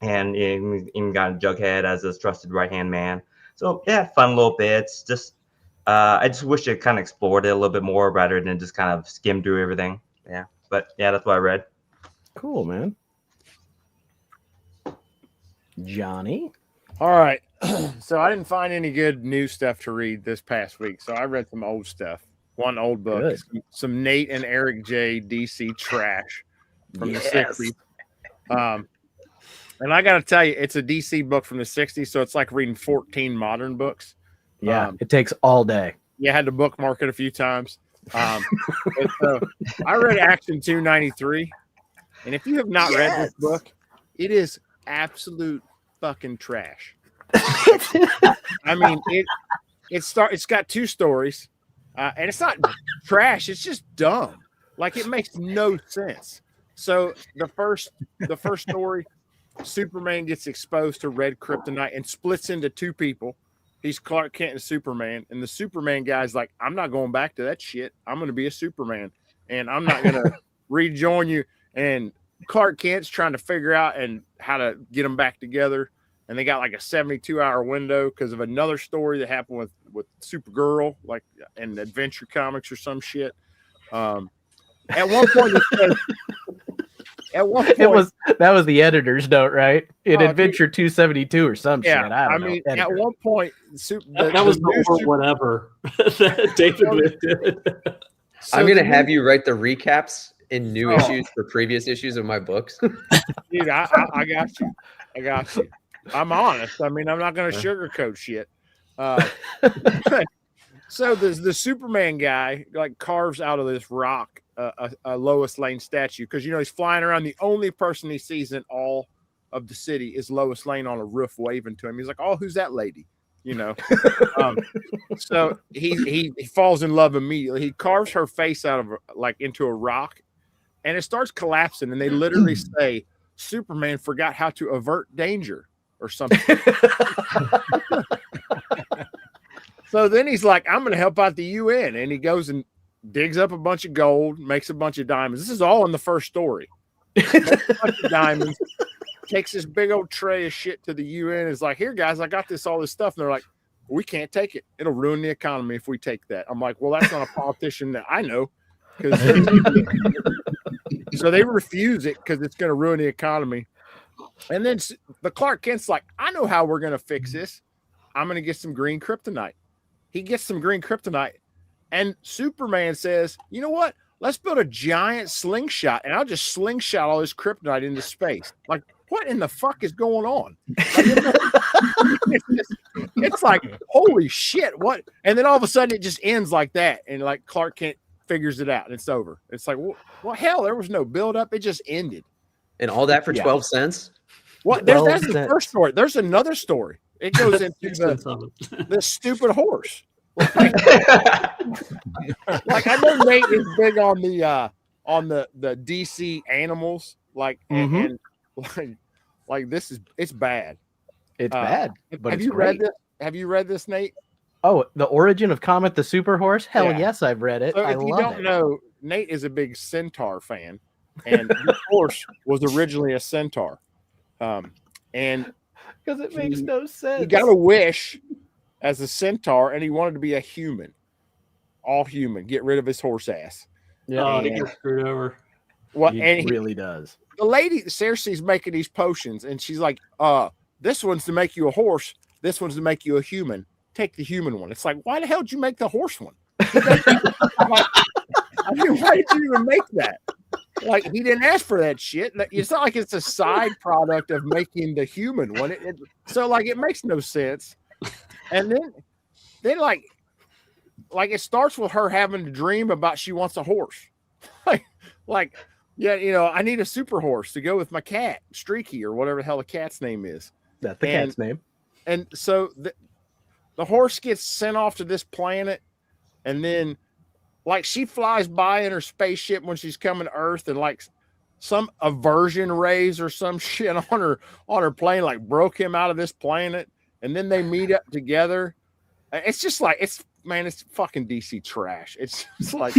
and even got Jughead as his trusted right-hand man. So yeah, fun little bits. Just I just wish it kind of explored it a little bit more rather than just kind of skim through everything. Yeah, but yeah, that's what I read. Cool, man. Johnny? All right. So I didn't find any good new stuff to read this past week, so I read some old stuff. One old book, some Nate and Eric J. DC trash from the 60s. And I got to tell you, it's a DC book from the 60s, so it's like reading 14 modern books. Yeah, it takes all day. Yeah, I had to bookmark it a few times. I read Action 293, and if you have not read this book, it is absolute fucking trash. I mean, it's got 2 stories, and it's not trash. It's just dumb. Like, it makes no sense. So the first story, Superman gets exposed to red kryptonite and splits into 2 people. He's Clark Kent and Superman, and the Superman guy's like, I'm not going back to that shit. I'm going to be a Superman, and I'm not going to rejoin you. And Clark Kent's trying to figure out how to get them back together, and they got like a 72-hour window because of another story that happened with Supergirl, like in Adventure Comics or some shit. At one point, that was the editor's note, right? In Adventure 272 or some shit. I mean, at one point, that was the whatever that David did. I'm gonna have you write the recaps in new issues for previous issues of my books. Dude, I got you. I got you. I'm honest. I mean, I'm not gonna sugarcoat shit. So the Superman guy like carves out of this rock a Lois Lane statue because he's flying around. The only person he sees in all of the city is Lois Lane on a roof waving to him. He's like, "Oh, who's that lady?" So he falls in love immediately. He carves her face out of into a rock, and it starts collapsing. And they literally say, "Superman forgot how to avert danger" or something. So then he's like, I'm going to help out the UN. And he goes and digs up a bunch of gold, makes a bunch of diamonds. This is all in the first story. Makes a bunch of diamonds, takes this big old tray of shit to the UN. Is like, here, guys, I got all this stuff. And they're like, we can't take it. It'll ruin the economy if we take that. I'm like, well, that's not a politician that I know. So they refuse it because it's going to ruin the economy. And then the Clark Kent's like, I know how we're going to fix this. I'm going to get some green kryptonite. He gets some green kryptonite, and Superman says, you know what? Let's build a giant slingshot, and I'll just slingshot all this kryptonite into space. Like, what in the fuck is going on? It's like, holy shit, what? And then all of a sudden it just ends like that, and like Clark Kent figures it out, and it's over. It's like, well hell, there was no build-up. It just ended. And all that for 12 cents? What? That's the first story. There's another story. It goes into this stupid horse. Like I know Nate is big on the DC animals. Like and like this is it's bad. It's bad. But have you read this? Have you read this, Nate? Oh, The Origin of Comet the Super Horse? Hell yes, I've read it. So if you don't know, Nate is a big Centaur fan, and the horse was originally a centaur. And because it makes no sense. He got a wish as a centaur, and he wanted to be a human, all human. Get rid of his horse ass. Yeah, he gets screwed over. Well, he really does. The lady Cersei's making these potions, and she's like, "This one's to make you a horse. This one's to make you a human. Take the human one." It's like, why the hell did you make the horse one? Why did you even make that? Like, he didn't ask for that shit. It's not like it's a side product of making the human one. So like it makes no sense. And then like it starts with her having a dream about she wants a horse. like yeah, I need a super horse to go with my cat, Streaky, or whatever the hell the cat's name is. That's the cat's name. And so the horse gets sent off to this planet, and then like she flies by in her spaceship when she's coming to Earth, and like some aversion rays or some shit on her plane like broke him out of this planet, and then they meet up together. It's just like it's fucking DC trash. It's like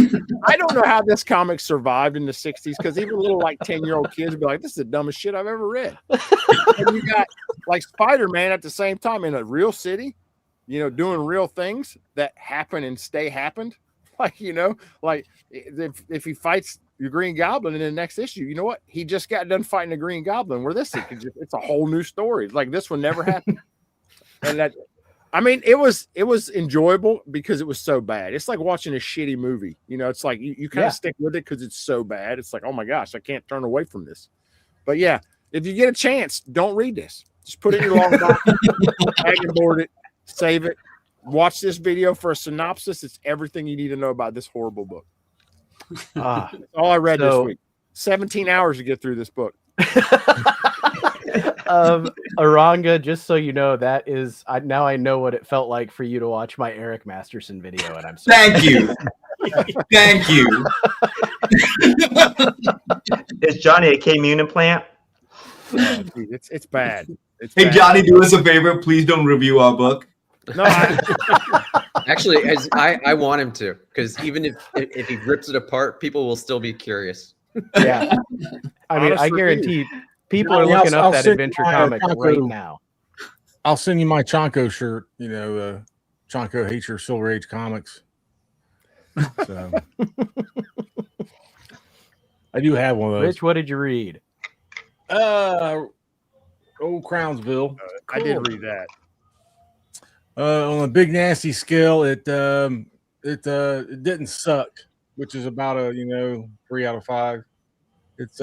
I don't know how this comic survived in the 60s, because even little like 10-year-old kids would be like, this is the dumbest shit I've ever read. And you got like Spider-Man at the same time in a real city, doing real things that happen and stay happened. Like, like if he fights your Green Goblin in the next issue, you know what? He just got done fighting the Green Goblin. Where it's a whole new story. Like this one never happened. And that, I mean, it was enjoyable because it was so bad. It's like watching a shitty movie. It's like you kind of stick with it because it's so bad. It's like, oh my gosh, I can't turn away from this. But yeah, If you get a chance, don't read this. Just put it in your long box, bag and board it, save it. Watch this video for a synopsis. It's everything you need to know about this horrible book. That's all I read this week. 17 hours to get through this book. Eranga, just so you know, that is now I know what it felt like for you to watch my Eric Masterson video, and I'm sorry. Thank you. Thank you. Is Johnny a K-Mune implant? Oh, dude, it's bad. Hey, Johnny, do us a favor. Please don't review our book. No, Actually, I want him to, because even if he rips it apart, people will still be curious. Yeah. I mean, I guarantee people are looking up that adventure comic right now. I'll send you my Chonko shirt. You know, Chonko hates your Silver Age comics. So I do have one of those. Rich, what did you read? Old Crownsville. I did read that. On a big nasty scale, it didn't suck, which is about a 3 out of 5. It's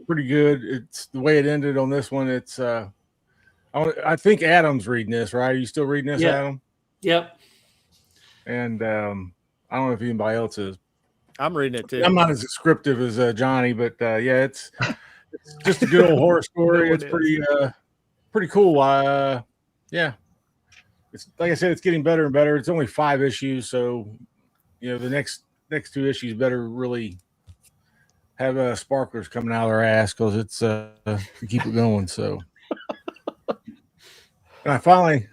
pretty good. It's the way it ended on this one. It's I think Adam's reading this, right? Are you still reading this, Adam? Yep. And I don't know if anybody else is. I'm reading it too. I'm not as descriptive as Johnny, but it's just a good old horror story. It's pretty cool. It's like I said, it's getting better and better. It's only 5 issues, so the next 2 issues better really have sparklers coming out of their ass, because it's to keep it going. So, and I finally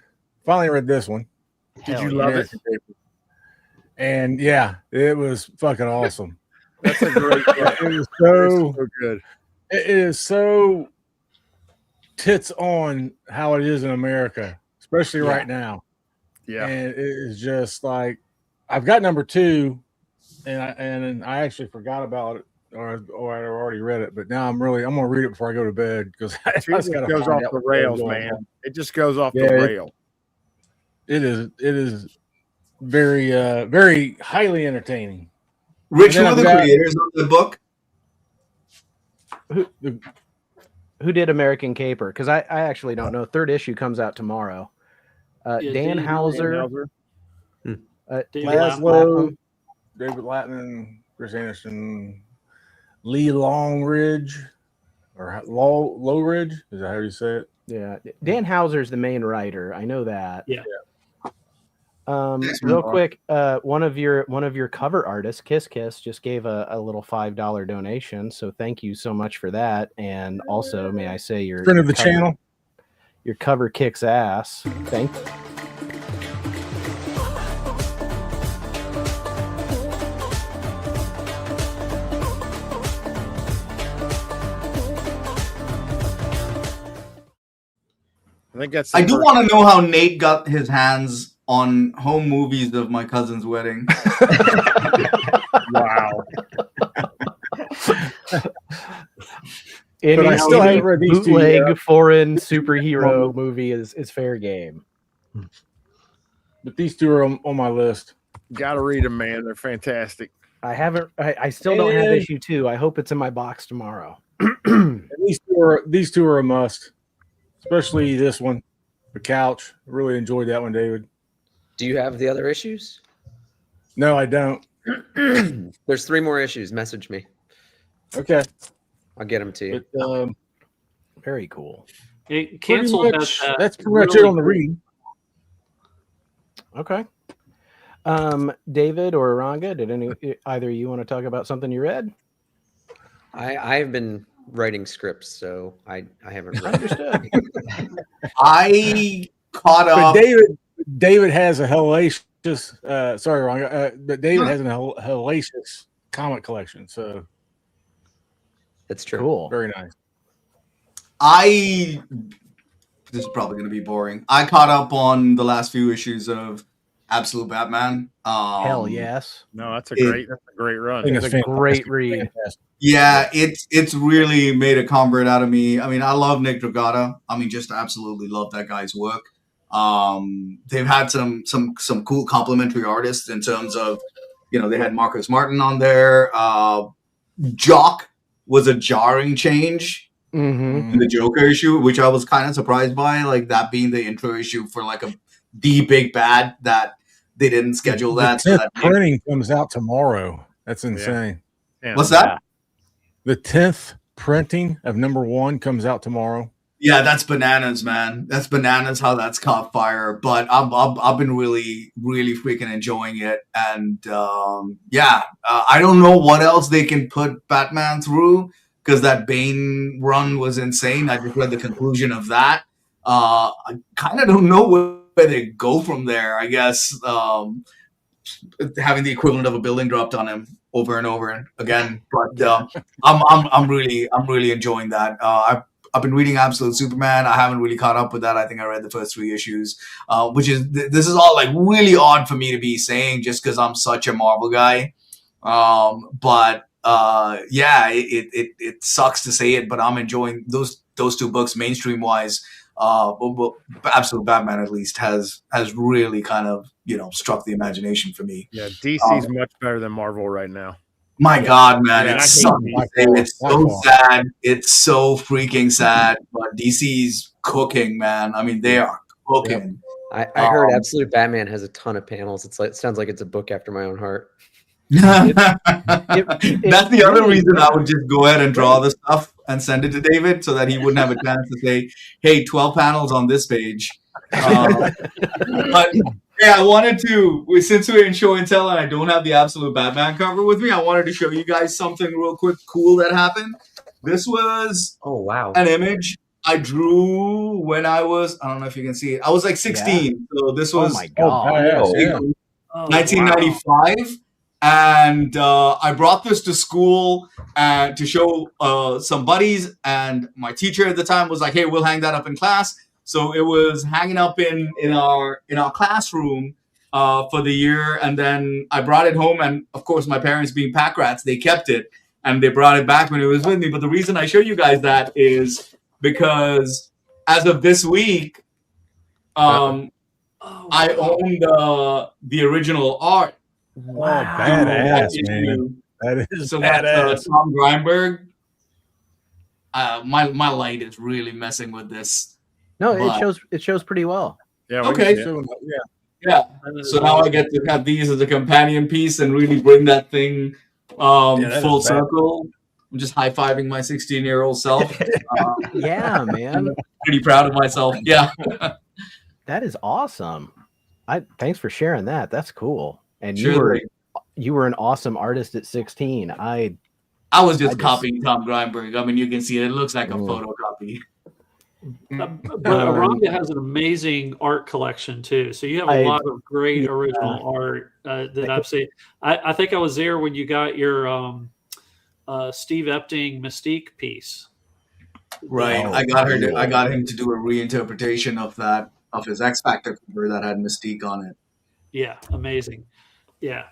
read this one. Did you love it? And yeah, it was fucking awesome. That's a great book. It was so good. It is so tits on how it is in America, especially right now. Yeah, and it is just like, I've got number 2, and I actually forgot about it, or I already read it, but now I'm gonna read it before I go to bed, because it goes off the rails, man. It just goes off the rail. It is very very highly entertaining. Rich, who are the creators of the book? Who did American Caper? Because I actually don't know. 3rd issue comes out tomorrow. Dan Hauser, Laszlo, David Lattman, Chris Anderson, Lee Longridge, or Lowridge. Is that how you say it? Yeah, Dan Hauser's the main writer. I know that. Yeah. Real quick, one of your cover artists, Kiss Kiss, just gave a little $5 donation. So thank you so much for that. And also, may I say, your friend of the channel. Your cover kicks ass. Thank you. I do want to know how Nate got his hands on home movies of my cousin's wedding. Wow. But I still haven't read these bootleg foreign superhero movie is fair game. But these 2 are on my list. Got to read them, man. They're fantastic. I haven't. I still don't have issue 2. I hope it's in my box tomorrow. These two are a must, especially this one, The Couch. I really enjoyed that one, David. Do you have the other issues? No, I don't. There's 3 more issues. Message me. Okay. I'll get them to you. But, very cool. It canceled. That's pretty much it on the read. Okay. David or Eranga, did either of you want to talk about something you read? I have been writing scripts, so I haven't read. Understood. I caught up. But David has a hellacious. Sorry, Eranga. But David has a hellacious comic collection, so that's true. Cool. Very nice. This is probably going to be boring. I caught up on the last few issues of Absolute Batman. Hell yes. No, that's a great run. It's a great read. Fantastic. Yeah, it's really made a convert out of me. I mean, I love Nick Dragata. I mean, just absolutely love that guy's work. They've had some cool complimentary artists in terms of, they had Marcus Martin on there. Jock was a jarring change Mm-hmm. the Joker issue, which I was kind of surprised by, like that being the intro issue for like the big bad that they didn't schedule The that. So 10th that printing comes out tomorrow. That's insane. Yeah. What's that? The 10th printing of #1 comes out tomorrow. Yeah, that's bananas, man. That's bananas how that's caught fire. But I've been really, really freaking enjoying it. And I don't know what else they can put Batman through because that Bane run was insane. I just read the conclusion of that. I kind of don't know where they go from there. I guess having the equivalent of a building dropped on him over and over again. But I'm really enjoying that. I've been reading Absolute Superman. I haven't really caught up with that. I think I read the first 3 issues, which is this is all like really odd for me to be saying just because I'm such a Marvel guy. It sucks to say it, but I'm enjoying those 2 books mainstream wise. Absolute Batman at least has really kind of struck the imagination for me. Yeah, DC's much better than Marvel right now. My God, man, Yeah, it's so sad. It's so freaking sad. But DC's cooking, man. I mean, they are cooking. I heard Absolute Batman has a ton of panels. It sounds like it's a book after my own heart. That's the other reason I would just go ahead and draw the stuff and send it to David so that he wouldn't have a chance to say, hey, 12 panels on this page. But yeah, I wanted to, since we're in show and tell and I don't have the Absolute Batman cover with me, I wanted to show you guys something real quick cool that happened. This was an image I drew when I don't know if you can see it. I was like 16. Yeah. So this was 1995. Wow. And I brought this to school to show some buddies, and my teacher at the time was like, hey, we'll hang that up in class. So it was hanging up in our classroom for the year, and then I brought it home, and of course my parents being pack rats, they kept it, and they brought it back when it was with me. But the reason I show you guys that is because as of this week, I own the original art. Wow. Badass, man. That is so badass. That's Tom Greinberg. My light is really messing with this. No, it shows pretty well. Yeah. Okay. Yeah. So now I get to have these as a companion piece and really bring that thing full circle. I'm just high-fiving my 16-year-old self. Yeah, man. Pretty proud of myself. Yeah. That is awesome. Thanks for sharing that. That's cool. And you were an awesome artist at 16. I was just copying Tom Greinberg. I mean, you can see it looks like a photocopy. But Eranga has an amazing art collection too. So you have a lot of great original art that I've seen. I think I was there when you got your Steve Epting Mystique piece. Right. I got him to do a reinterpretation of his X Factor cover that had Mystique on it. Yeah, amazing. Yeah.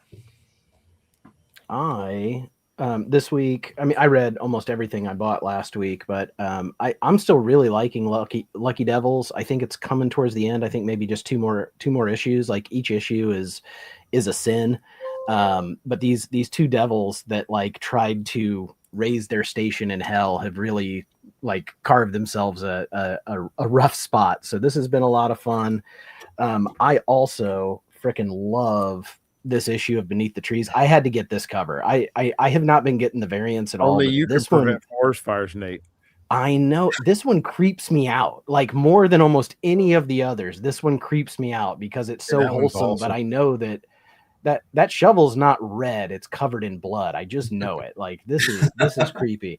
This week, I mean, I read almost everything I bought last week, but I'm still really liking Lucky Devils. I think it's coming towards the end. I think maybe just two more issues. Like each issue is a sin. But these 2 devils that like tried to raise their station in hell have really like carved themselves a rough spot. So this has been a lot of fun. I also freaking love this issue of Beneath the Trees. I had to get this cover. I have not been getting the variants at all. Only you can prevent forest fires, Nate. I know this one creeps me out like more than almost any of the others. This one creeps me out because it's so wholesome, but I know that shovel's not red, it's covered in blood. I just know it. Like this is creepy.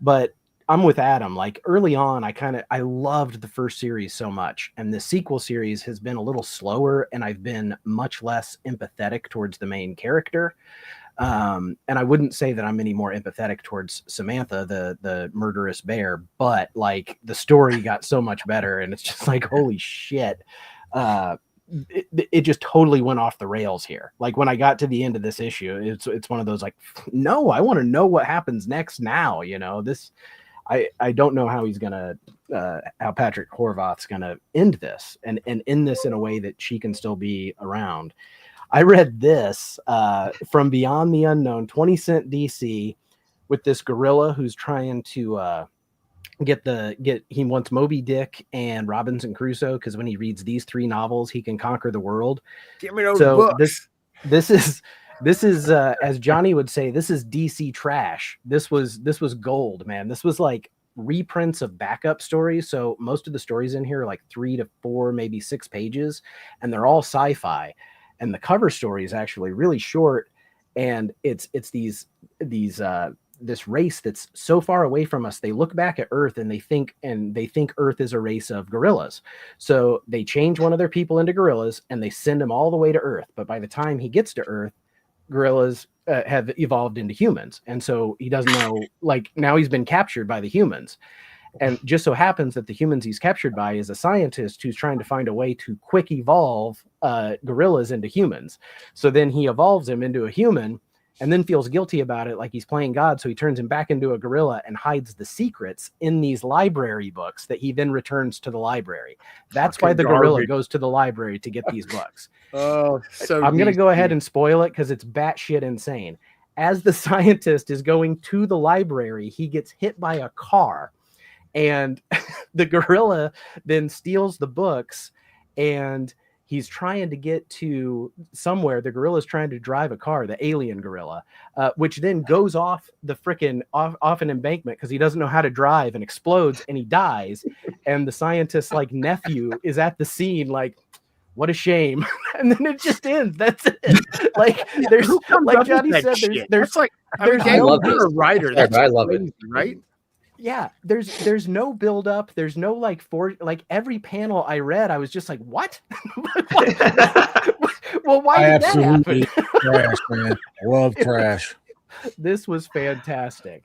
But I'm with Adam. Like early on, I loved the first series so much, and the sequel series has been a little slower, and I've been much less empathetic towards the main character. And I wouldn't say that I'm any more empathetic towards Samantha, the murderous bear, but like the story got so much better, and it's just like holy shit. It just totally went off the rails here. Like when I got to the end of this issue, it's one of those like, no, I want to know what happens next now. This. I don't know how he's gonna how Patrick Horvath's gonna end this and end this in a way that she can still be around. I read this from Beyond the Unknown, 20 cent DC, with this gorilla who's trying to he wants Moby Dick and Robinson Crusoe because when he reads these 3 novels, he can conquer the world. Give me those books. This is as Johnny would say, this is DC trash. This was gold, man. This was like reprints of backup stories. So most of the stories in here are like 3 to 4, maybe 6 pages, and they're all sci-fi. And the cover story is actually really short, and it's this race that's so far away from us. They look back at Earth and they think Earth is a race of gorillas. So they change one of their people into gorillas and they send him all the way to Earth. But by the time he gets to Earth, gorillas have evolved into humans. And so he doesn't know, like, now he's been captured by the humans. And just so happens that the humans he's captured by is a scientist who's trying to find a way to quick evolve gorillas into humans. So then he evolves him into a human and then feels guilty about it, like he's playing God. So he turns him back into a gorilla and hides the secrets in these library books that he then returns to the library. That's why the gorilla goes to the library to get these books. Oh, so I'm going to go ahead and spoil it because it's batshit insane. As the scientist is going to the library, he gets hit by a car, and the gorilla then steals the books, and he's trying to get to somewhere. The gorilla is trying to drive a car, the alien gorilla, which then goes off the frickin' off an embankment because he doesn't know how to drive and explodes and he dies. And the scientist's like nephew is at the scene, like, what a shame. And then it just ends. That's it. Like, there's, like Johnny said, there's like, there's I love this. a writer. That's I love it. Right? Yeah, there's no build up. There's no like every panel I read, I was just like, what? Well, why did that happen? Trash, man. I love trash. This was fantastic.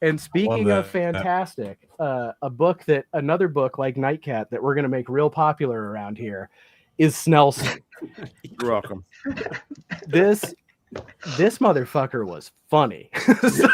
And speaking of fantastic, another book like Nightcat that we're going to make real popular around here is Snelson. You're welcome. This motherfucker was funny. So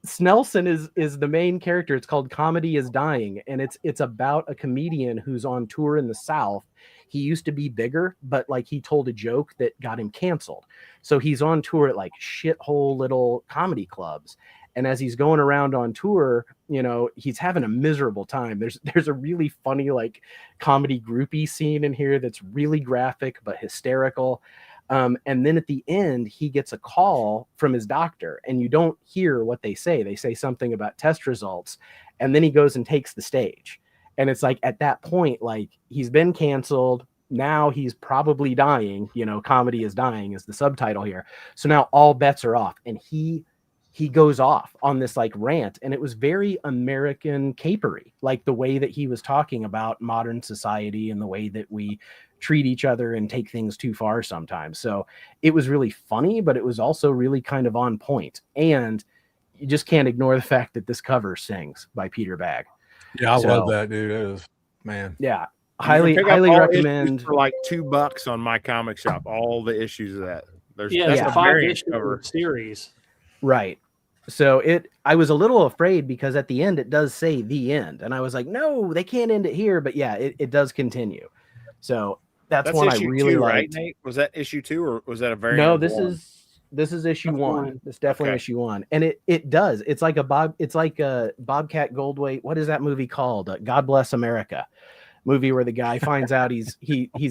Snelson is the main character. It's called Comedy is Dying, and it's about a comedian who's on tour in the South. He used to be bigger, but like he told a joke that got him canceled. So he's on tour at like shithole little comedy clubs. And as he's going around on tour, you know, he's having a miserable time. There's a really funny like comedy groupie scene in here that's really graphic but hysterical. And then at the end, he gets a call from his doctor, and you don't hear what they say. They say something about test results, and then he goes and takes the stage. And it's like at that point, like he's been canceled. Now he's probably dying. You know, Comedy is Dying is the subtitle here. So now all bets are off, and he goes off on this like rant, and it was very American capery, like the way that he was talking about modern society and the way that we treat each other and take things too far sometimes. So it was really funny, but it was also really kind of on point. And you just can't ignore the fact that this cover sings by Peter Bagg. Yeah, I love that, dude. That is, man. Yeah. Highly recommend for like $2 on my comic shop. All the issues of that. That's a 5-issue series. Right. So I was a little afraid because at the end it does say the end, and I was like, no, they can't end it here. But yeah, it does continue. So that's one I really liked. Right, Nate? Was that issue 2 or was that a variant? No, this is issue 1. It's definitely issue 1, and it does. It's like a Bobcat Goldthwait. What is that movie called? God Bless America. Movie where the guy finds out he's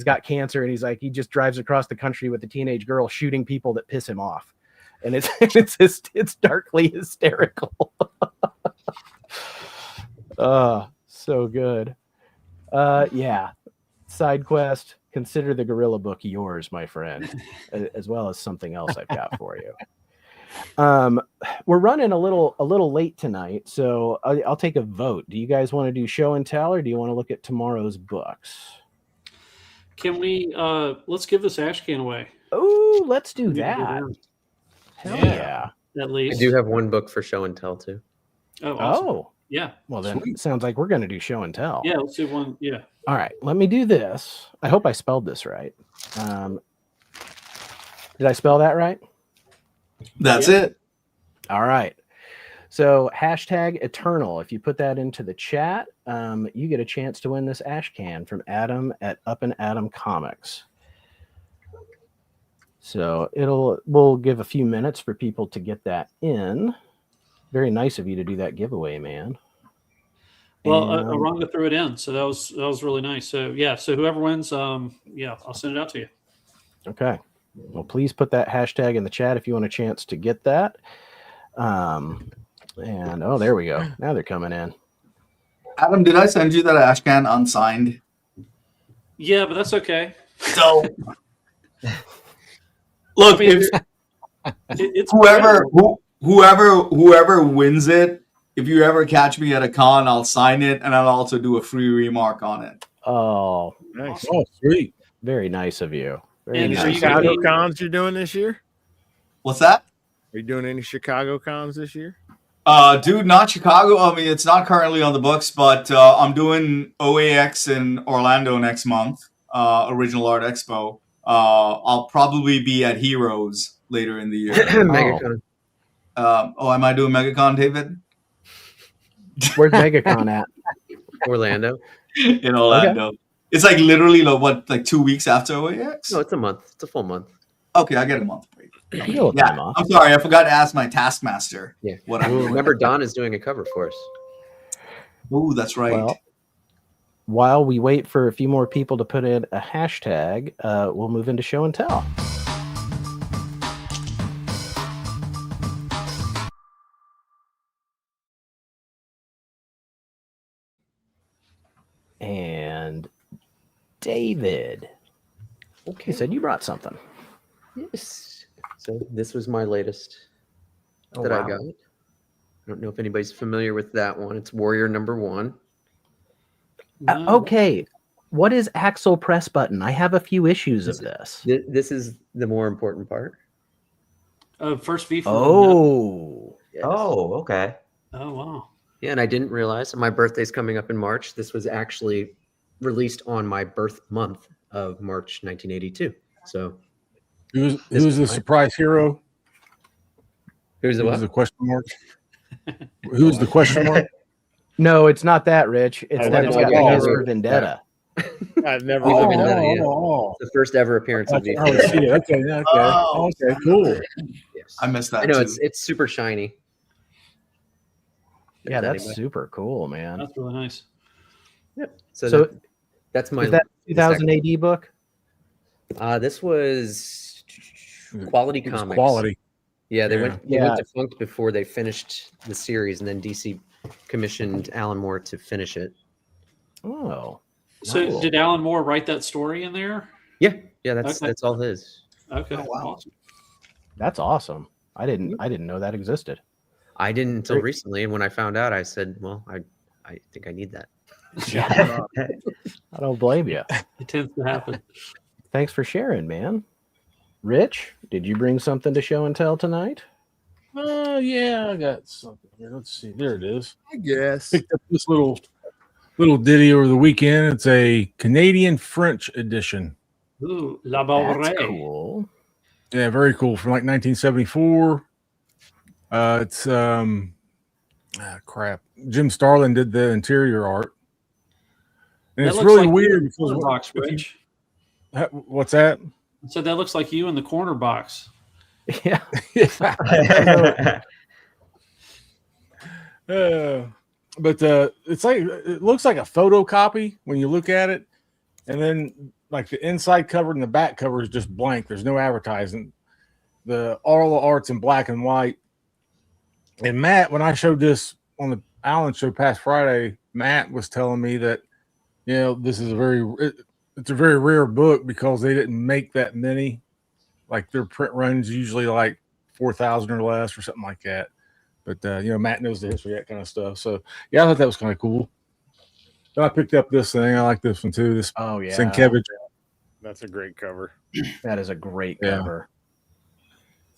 got cancer, and he's like, he just drives across the country with a teenage girl shooting people that piss him off. And it's darkly hysterical. So good. Yeah. Side quest. Consider the gorilla book yours, my friend, as well as something else I've got for you. We're running a little late tonight, so I'll take a vote. Do you guys want to do show and tell, or do you want to look at tomorrow's books? Can we let's give this ash can away? Oh, let's do that. Hell yeah. At least I do have one book for show and tell too. Oh, awesome. Oh. Yeah. Well, then it sounds like we're going to do show and tell. Yeah, let's do one. Yeah. All right. Let me do this. I hope I spelled this right. Did I spell that right? That's it. All right. So hashtag Eternal. If you put that into the chat, you get a chance to win this ash can from Adam at Up and Adam Comics. So we'll give a few minutes for people to get that in. Very nice of you to do that giveaway, man. Well, And- Eranga threw it in, so that was really nice. So yeah, so whoever wins, yeah, I'll send it out to you. Okay. Well, please put that hashtag in the chat if you want a chance to get that. And oh, there we go. Now they're coming in. Adam, did I send you that ashcan unsigned? Yeah, but that's okay. So, look, if It's whoever wins it, if you ever catch me at a con, I'll sign it and I'll also do a free remark on it. Oh, Nice. Oh, sweet. very nice of you. Very And nice. are you Chicago gonna cons you're doing this year? What's that? Are you doing any Chicago cons this year? Dude, not Chicago. I mean, it's not currently on the books, but I'm doing OAX in Orlando next month, Original Art Expo. I'll probably be at Heroes later in the year. MegaCon. Am I doing MegaCon, David? Where's MegaCon at? Orlando. In Orlando. It's like literally like 2 weeks after OAX? No, it's a month. It's a full month. Okay, I get a month break. You know what Yeah, time off. I'm sorry, I forgot to ask my Taskmaster. Yeah. What I'm Well, doing. remember, Don is doing a cover for us. Ooh, that's right. Well, while we wait for a few more people to put in a hashtag, we'll move into show and tell. And David, you said you brought something. Yes. So this was my latest Oh, that I wow. got. I don't know if anybody's familiar with that one. It's Warrior #1. No. Okay. What is Axle Press Button? I have a few issues of this. This is the more important part. First V. Oh. Yes. Oh, okay. Oh wow. Yeah, and I didn't realize my birthday's coming up in March. This was actually released on my birth month of March 1982. So Who's This was the mine. surprise hero? who's the Who's what? the question mark? Who's the question mark? No, it's not that, Rich. It's I that have it's no got idea. V for Vendetta. I've never Oh, looked at Vendetta, that. yeah. oh, The first ever appearance of oh, V. I see it. Okay, okay, Oh. okay, cool. Yes. I missed that I know too. it's super shiny. Yeah, If that's anybody- super cool, man. That's really nice. Yep. So That's my Is that 2000 AD book? This was Quality It was Comics. quality. Yeah, they Yeah. went defunct before they finished the series, and then DC commissioned Alan Moore to finish it. Oh. So Cool. did Alan Moore write that story in there? Yeah, that's Okay. that's all his. Okay. Oh, wow. Awesome. That's awesome. I didn't know that existed. I didn't until Great. recently, and when I found out, I said, "Well, I think I need that." Yeah. I don't blame you. It tends to happen. Thanks for sharing, man. Rich, did you bring something to show and tell tonight? Yeah, I got something here. Let's see. There it is. I guess. Picked up this little ditty over the weekend. It's a Canadian French edition. Ooh, La That's Bavare. cool. Yeah, very cool. From like 1974. It's crap. Jim Starlin did the interior art. And That it's looks really like you weird in the because corner box, if you- Rich. what's that? So that looks like you in the corner box. Yeah. But it's like it looks like a photocopy when you look at it, and then like the inside cover and the back cover is just blank. There's no advertising. All the art's in black and white. And Matt, when I showed this on the Allen show past Friday, Matt was telling me that this is it's a very rare book because they didn't make that many. Like their print runs usually like 4,000 or less or something like that. But Matt knows the history of that kind of stuff. So yeah, I thought that was kind of cool. Then I picked up this thing. I like this one too. This Oh yeah. Sienkiewicz, That's a great cover. That is a great Yeah. cover.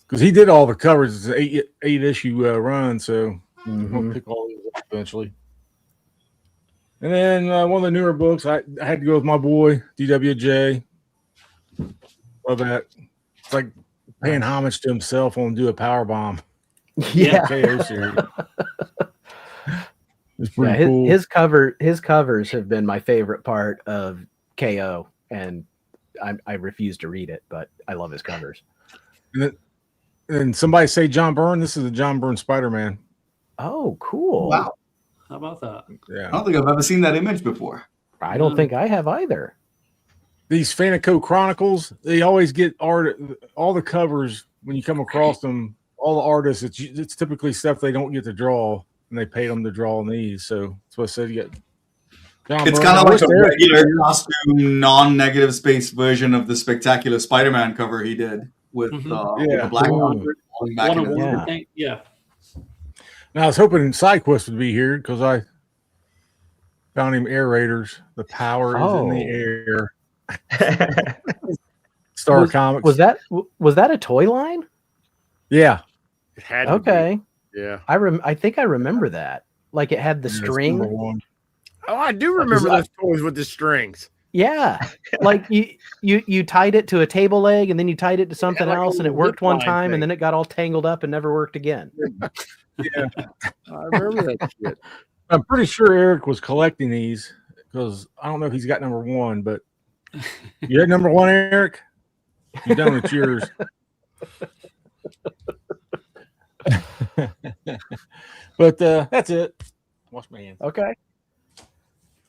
because he did all the covers. It's an eight issue run, so Mhm. we'll pick all these up eventually. And then one of the newer books, I had to go with my boy DWJ. Love that. It's like paying homage to himself on Do a Power Bomb. Yeah. KO series. It's Yeah, pretty cool. his covers have been my favorite part of KO, and I refuse to read it, but I love his covers. And somebody say John Byrne. This is a John Byrne Spider-Man. Oh, cool. Wow. How about that? I don't think I've ever seen that image before. I don't think I have either. These Fanico Chronicles, they always get art. All the covers, when you come across them, all the artists, it's typically stuff they don't get to draw, and they paid them to draw on these. So that's what I said. You get John It's Byrne. kind of I like wish a Eric- regular costume, non-negative space version of the Spectacular Spider-Man cover he did with, with the black Mm. falling back in his- Yeah. Yeah. Now I was hoping SideQuest would be here because I found him Air Raiders. The power is in the air. Star Comics. Was that a toy line? Yeah. It had to Okay. be. Yeah. I think I remember that. Like it had the Yeah, it's string. number one. Oh, I do remember those toys with the strings. Yeah. Like you tied it to a table leg and then you tied it to something like a else and it little worked one zip line time thing. and then it got all tangled up and never worked again. Yeah. I remember that shit. I'm pretty sure Eric was collecting these because I don't know if he's got number one, but you had number one, Eric? You done with yours. But that's it. Wash my hands. Okay.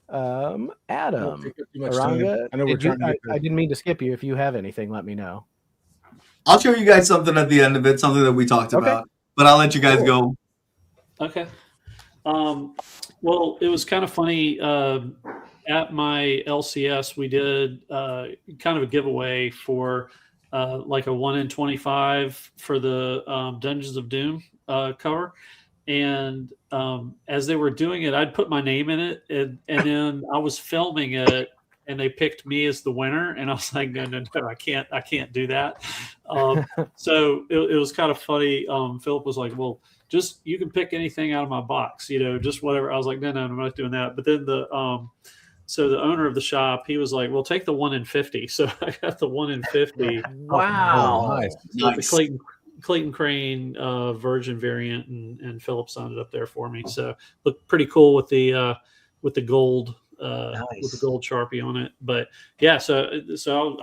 Don't Adam, take up too much time. Aranga, I know we're trying to get I didn't mean to skip you. If you have anything, let me know. I'll show you guys something at the end of it, something that we talked Okay. about. But I'll let you guys go. Okay. Well, it was kind of funny. At my LCS, we did kind of a giveaway for like a 1 in 25 for the Dungeons of Doom cover. And as they were doing it, I'd put my name in it, and then I was filming it, and they picked me as the winner, and I was like, no, I can't do that. So it was kind of funny. Philip was like, well, just you can pick anything out of my box, just whatever. I was like, no, I'm not doing that. But then so the owner of the shop, he was like, well, take the 1 in 50. So I got the 1 in 50. Wow. Oh, nice. The Clayton Crane Virgin variant, and Philip signed it up there for me. So looked pretty cool with the gold with the gold Sharpie on it. But yeah, so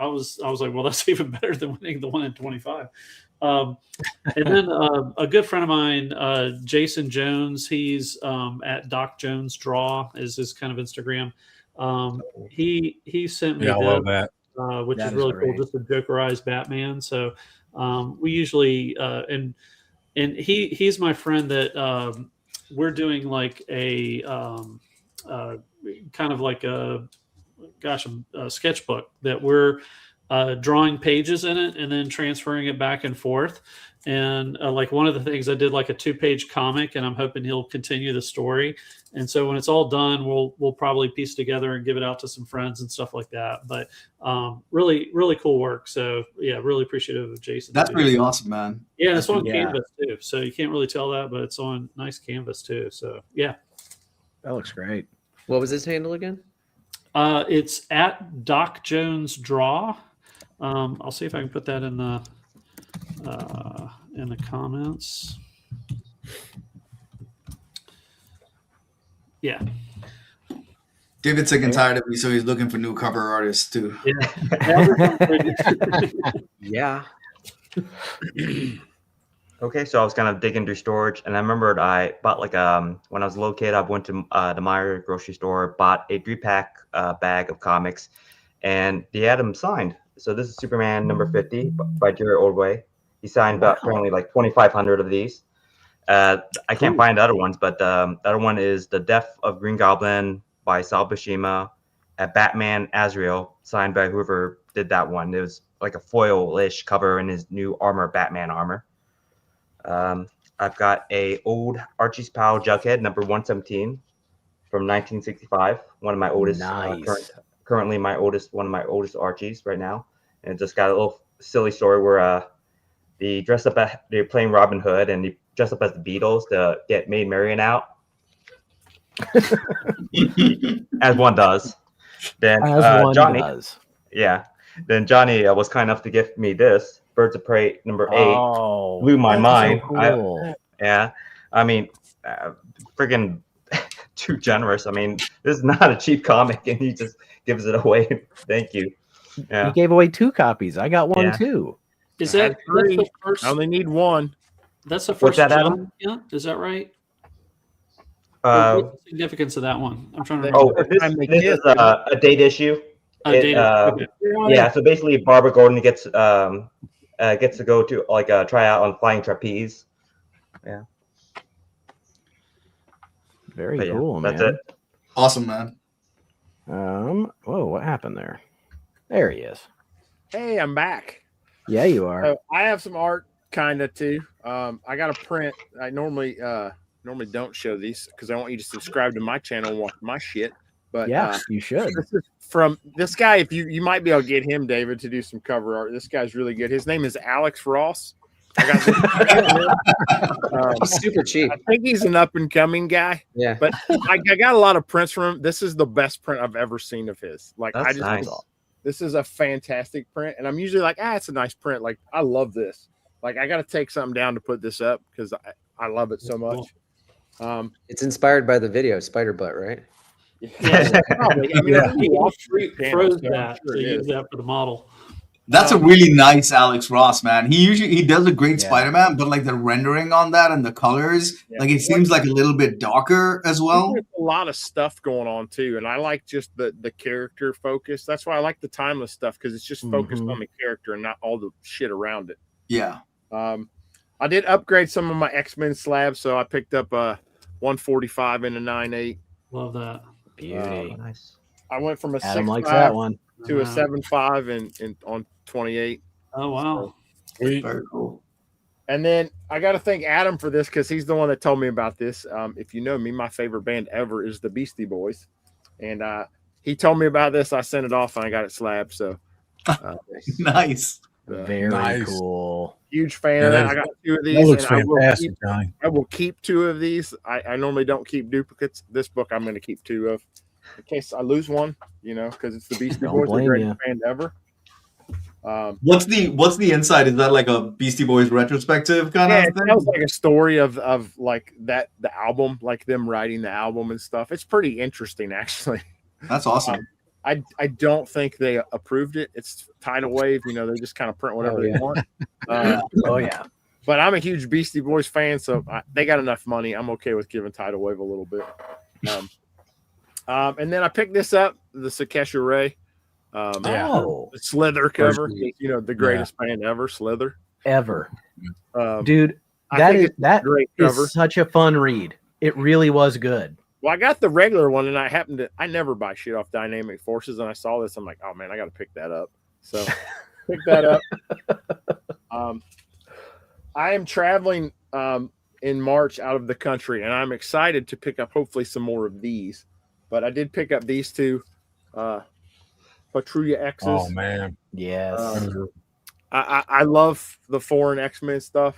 I was like, well, that's even better than winning the 1 in 25. And then a good friend of mine, Jason Jones, he's at Doc Jones Draw is his kind of Instagram. He sent me Yeah, I this, love that. which That is is really great. cool, just a Jokerized Batman. So we usually and he's my friend that we're doing like a kind of like a sketchbook that we're drawing pages in it and then transferring it back and forth. And like one of the things I did like a 2-page comic, and I'm hoping he'll continue the story. And so when it's all done, we'll probably piece together and give it out to some friends and stuff like that. But really, really cool work. So yeah, really appreciative of Jason. That's too. really awesome, man. Yeah, and it's on Yeah. canvas too. So you can't really tell that, but it's on nice canvas too. So yeah. That looks great. What was his handle again? It's at Doc Jones Draw. I'll see if I can put that in the comments. Yeah. David's sick and tired of me, so he's looking for new cover artists too. Yeah. Okay, so I was kind of digging through storage, and I remembered I bought like when I was a little kid, I went to the Meyer grocery store, bought a 3-pack bag of comics, and the Adam signed. So this is Superman number 50 by Jerry Ordway. He signed about apparently like 2,500 of these. I can't find the other ones, but the other one is The Death of Green Goblin by Sal Buscema, Batman Azrael, signed by whoever did that one. It was like a foil-ish cover in his new Batman armor. I've got a old Archie's Pal Jughead number 117 from 1965. One of my oldest, Nice. currently one of my oldest Archies right now. And it just got a little silly story where they're playing Robin Hood and they dress up as the Beatles to get Maid Marian out. As one does. Then As one Johnny, does. yeah. Then Johnny was kind enough to gift me this Birds of Prey number 8. Oh, Blew my that's mind. So cool. I mean, friggin' too generous. I mean, this is not a cheap comic, and he just gives it away. Thank you. Yeah. You gave away 2 copies. I got one Yeah. too. Is that Three. the first? I only need one. That's the What's first that, Adam? John? Yeah, is that right? What's the significance of that one? I'm trying to Oh, remember. this is a date issue. Okay. Yeah, so basically Barbara Gordon gets to go to like try out on flying trapeze. Yeah. Very cool, man. That's it. Awesome, man. Whoa, what happened there? There he is. Hey, I'm back. Yeah, you are. So I have some art kind of too. I got a print. I normally don't show these because I want you to subscribe to my channel and watch my shit. But yeah, you should. This is from this guy. If you might be able to get him, David, to do some cover art. This guy's really good. His name is Alex Ross. I got super cheap. I think he's an up and coming guy. Yeah, but I got a lot of prints from him. This is the best print I've ever seen of his. Like That's I just nice. this is a fantastic print, and I'm usually like, it's a nice print. Like I love this. Like I got to take something down to put this up because I love it so much. It's inspired by the video Spider Butt, right? Yeah, probably. I mean, He froze that to use that for the model. That's a really nice Alex Ross, man. He does a great Yeah. Spider-Man, but like the rendering on that and the colors, like it seems like a little bit darker as well. There's a lot of stuff going on too, and I like just the character focus. That's why I like the timeless stuff because it's just focused on the character and not all the shit around it. Yeah. I did upgrade some of my X-Men slabs, so I picked up a 145 and a 9.8. Love that. Beauty. Nice. I went from a Adam 6.5 likes that one. to a 7.5 and on 28. Oh wow. Very cool. And then I got to thank Adam for this because he's the one that told me about this. If you know me, my favorite band ever is the Beastie Boys, and he told me about this. I sent it off and I got it slabbed. So Nice. Very cool. Huge fan of that. I got 2 of these. That looks and fantastic, Johnny. I will keep 2 of these. I normally don't keep duplicates. This book I'm going to keep 2 of in case I lose one, because it's the Beastie Don't Boys, the blame greatest ya. band ever. What's the inside? Is that like a Beastie Boys retrospective kind Yeah, of it thing? tells like a story of like the album, like them writing the album and stuff. It's pretty interesting, actually. That's awesome. I don't think they approved it. It's Tidal Wave, they just kind of print whatever they want. Oh yeah. But I'm a huge Beastie Boys fan, so they got enough money. I'm okay with giving Tidal Wave a little bit. And then I picked this up, the Sakesha Ray. Oh, The Slither cover, the greatest band ever, Slither. ever, Um, dude. I That think is it's a that great cover. is such a fun read. It really was good. Well, I got the regular one, and I never buy shit off Dynamic Forces, and I saw this. I'm like, oh man, I got to pick that up. So pick that up. I am traveling in March out of the country, and I'm excited to pick up hopefully some more of these. But I did pick up these 2 Patrulla X's. Oh man. Yes. I love the foreign X-Men stuff.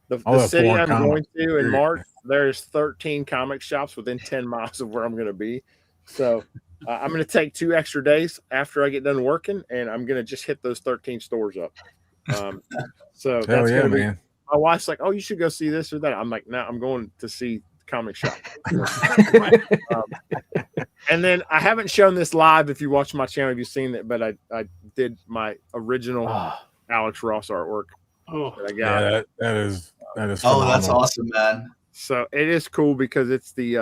The city I'm going to in March, there's 13 comic shops within 10 miles of where I'm going to be. So I'm going to take 2 extra days after I get done working, and I'm going to just hit those 13 stores up. So that's Hell yeah, gonna be, man. my wife's like, oh, you should go see this or that. I'm like, no, I'm going to see comic shop. And then I haven't shown this live. If you watch my channel, you've seen it, but I did my original Alex Ross artwork that I got. Yeah, that is Oh, that's phenomenal. awesome, man. So it is cool because it's the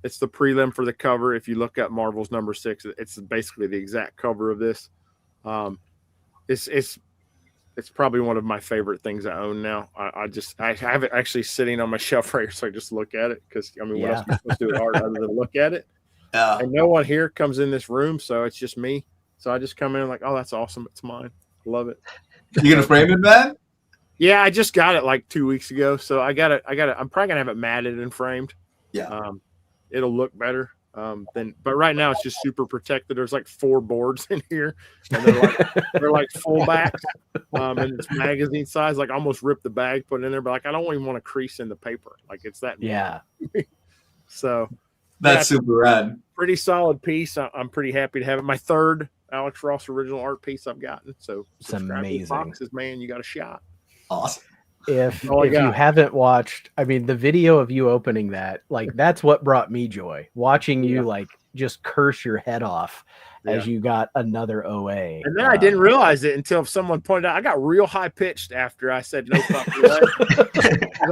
prelim for the cover. If you look up Marvel's number 6, it's basically the exact cover of this. It's probably one of my favorite things I own now. I have it actually sitting on my shelf right here, so I just look at it because what else am I supposed to do with art other than look at it? And no one here comes in this room, so it's just me. So I just come in like, oh, that's awesome. It's mine. Love it. You gonna frame it, man? Yeah, I just got it like 2 weeks ago, so I got it. I'm probably gonna have it matted and framed. Yeah. It'll look better. But right now it's just super protected. There's like 4 boards in here, and they're like fullbacks, and it's magazine size. Like almost ripped the bag, put it in there, but like I don't even want to crease in the paper. Like it's that. Yeah. So that's super rad. Pretty solid piece. I'm pretty happy to have it. My 3rd Alex Ross original art piece I've gotten. So it's amazing. Boxes, man, you got a shot. Awesome. If you haven't watched, I mean, the video of you opening that, like that's what brought me joy. Watching you like just curse your head off as you got another OA. And then I didn't realize it until someone pointed out. I got real high pitched after I said no fucking way.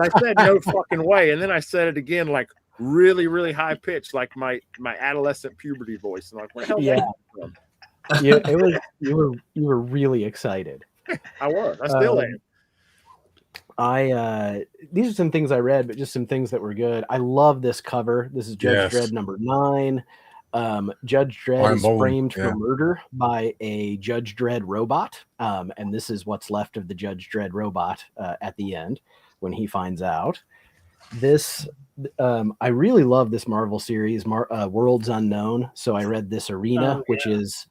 I said no fucking way, and then I said it again like really, really high pitched, like my adolescent puberty voice. And like, where the hell? Yeah. Yeah, it was. You were really excited. I was. I still am. These are some things I read, but just some things that were good. I love this cover. This is Judge Dredd number 9. Judge Dredd is framed for murder by a Judge Dredd robot. And this is what's left of the Judge Dredd robot at the end when he finds out. This, I really love this Marvel series, Worlds Unknown. So I read this Arena, which is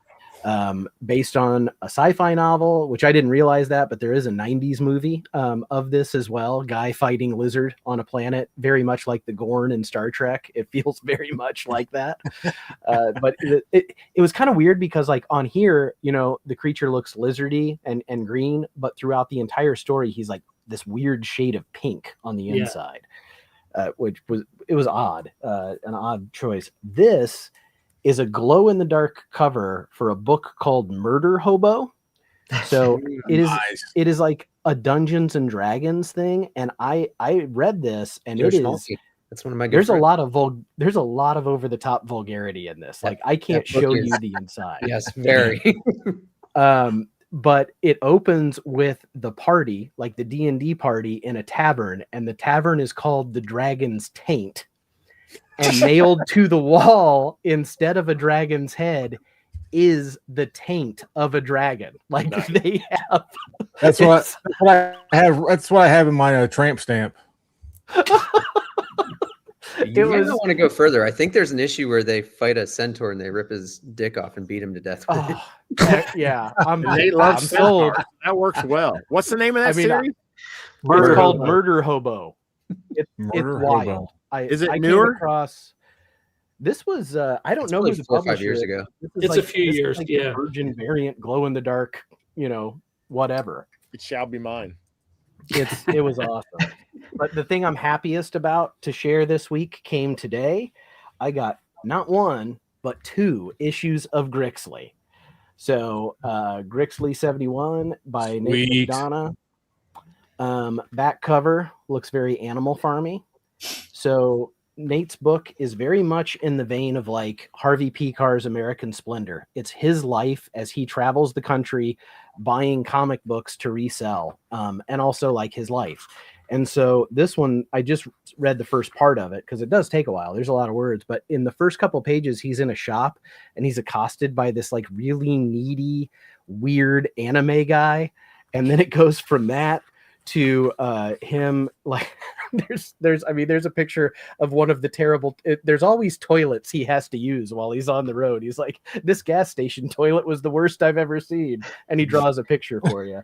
based on a sci-fi novel, which I didn't realize that, but there is a 90s movie of this as well. Guy fighting lizard on a planet, very much like the Gorn in Star Trek. It feels very much like that. But it was kind of weird because like on here, you know, the creature looks lizardy and green, but throughout the entire story, he's like this weird shade of pink on the inside, which was odd, an odd choice. This is a glow-in-the-dark cover for a book called Murder Hobo. So it is like a Dungeons and Dragons thing, and I read this, and it is. That's one of my. There's a lot of over-the-top vulgarity in this. Like I can't show you the inside. Yes, very. But it opens with the party, like the D&D party in a tavern, and the tavern is called the Dragon's Taint. And nailed to the wall instead of a dragon's head is the taint of a dragon. Like they have. That's what I have. That's what I have in my tramp stamp. You might not want to go further. I think there's an issue where they fight a centaur and they rip his dick off and beat him to death with it. Yeah, I'm sold. That works well. What's the name of that series? It's called Murder Hobo. It's wild. Is it newer? This was I don't know like who the 4 or 5 publisher years is. ago. It's a few years, like yeah. Virgin variant, glow in the dark, you know, whatever. It shall be mine. It was awesome. But the thing I'm happiest about to share this week came today. I got not 1 but 2 issues of Grixley. So Grixley 71 by Nate McDonough. Back cover looks very Animal Farmy. So Nate's book is very much in the vein of like Harvey P. Carr's American Splendor. It's his life as he travels the country buying comic books to resell, and also like his life. And so this one, I just read the first part of it because it does take a while. There's a lot of words, but in the first couple pages, he's in a shop and he's accosted by this like really needy, weird anime guy. And then it goes from that to him like there's a picture of one of the terrible there's always toilets he has to use while he's on the road. He's like, this gas station toilet was the worst I've ever seen, and he draws a picture for you.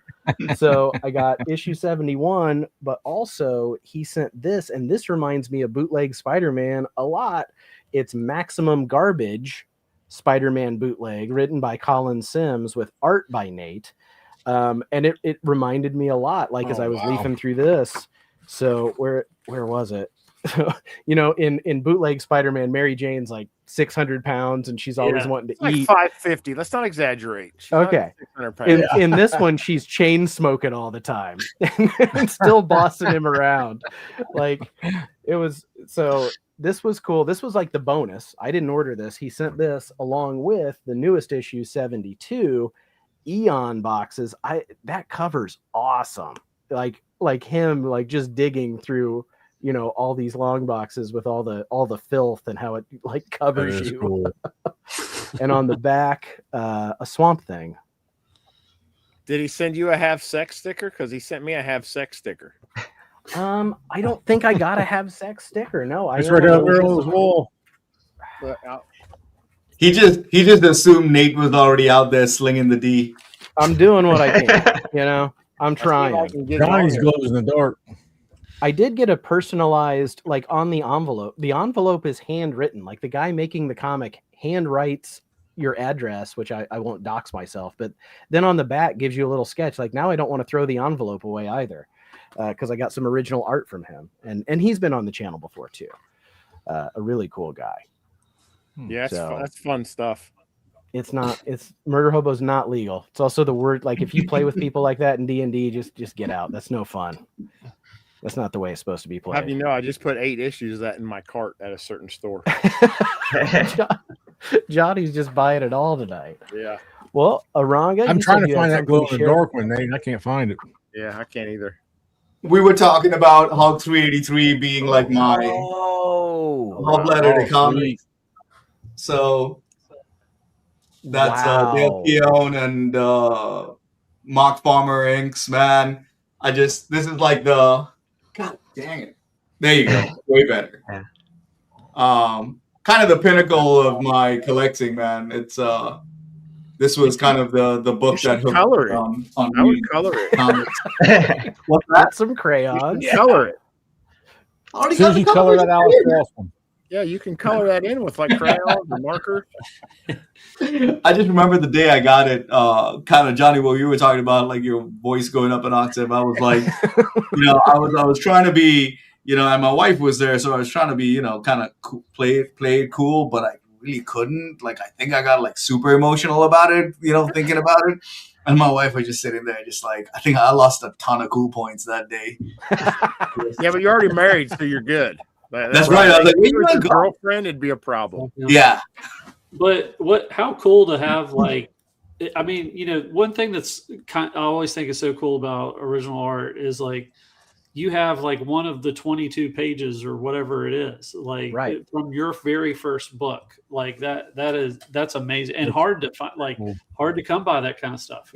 So I got issue 71, but also he sent this, and this reminds me of Bootleg Spider-Man a lot. It's Maximum Garbage Spider-Man bootleg written by Colin Sims with art by Nate. And it reminded me a lot, like as I was leafing through this. So where was it? You know, in Bootleg Spider-Man, Mary Jane's like 600 pounds and she's always wanting to eat. 550. Let's not exaggerate. She's okay. In this one, she's chain smoking all the time and still bossing him around. Like it was. So this was cool. This was like the bonus. I didn't order this. He sent this along with the newest issue 72. Eon boxes. That cover's awesome. Like him like just digging through, you know, all these long boxes with all the filth and how it like covers you. Cool. And on the back, a Swamp Thing. Did he send you a have sex sticker? Because he sent me a have sex sticker. I don't think I got a have sex sticker. No, it's right out there on his wall. He just assumed Nate was already out there slinging the D. I'm doing what I can, you know. I'm trying. Johnny's glows in the dark. I did get a personalized, like on the envelope. The envelope is handwritten. Like the guy making the comic hand writes your address, which I won't dox myself. But then on the back gives you a little sketch. Like now I don't want to throw the envelope away either, because I got some original art from him, and he's been on the channel before too. A really cool guy. Yeah, that's fun stuff. It's Murder Hobo's not legal. It's also the word, like if you play with people like that in D&D, just get out. That's no fun. That's not the way it's supposed to be played. Have you know, I just put 8 issues of that in my cart at a certain store. Johnny's just buying it all tonight. Yeah. Well, Eranga, I'm you trying said to you had find that something glow to in the share. dark one, Nate. I can't find it. Yeah, I can't either. We were talking about Hulk 383 being like my love letter to comics. So that's Dale Keown and Mark Farmer inks, man. This is like the, God dang it. There you go. Way better. Kind of the pinnacle of my collecting, man. It's this was kind of the book that hooked color it. on I would color it. What's that? Some crayons. Color it. As soon as you color that Alex Ross one. Yeah, you can color that in with like crayons or markers. I just remember the day I got it. Kind of, Johnny, what you were talking about, like your voice going up an octave. I was like, I was trying to be, and my wife was there, so I was trying to be, kind of play it cool, but I really couldn't. Like, I think I got like super emotional about it, thinking about it. And my wife was just sitting there, just like, I think I lost a ton of cool points that day. Yeah, but you're already married, so you're good. That's right. I was like, if you were your girlfriend, it'd be a problem. Yeah. But how cool to have, like, I mean, one thing that's I always think is so cool about original art is like you have like one of the 22 pages or whatever it is, like from your very first book, like that's amazing and hard to find, like hard to come by that kind of stuff,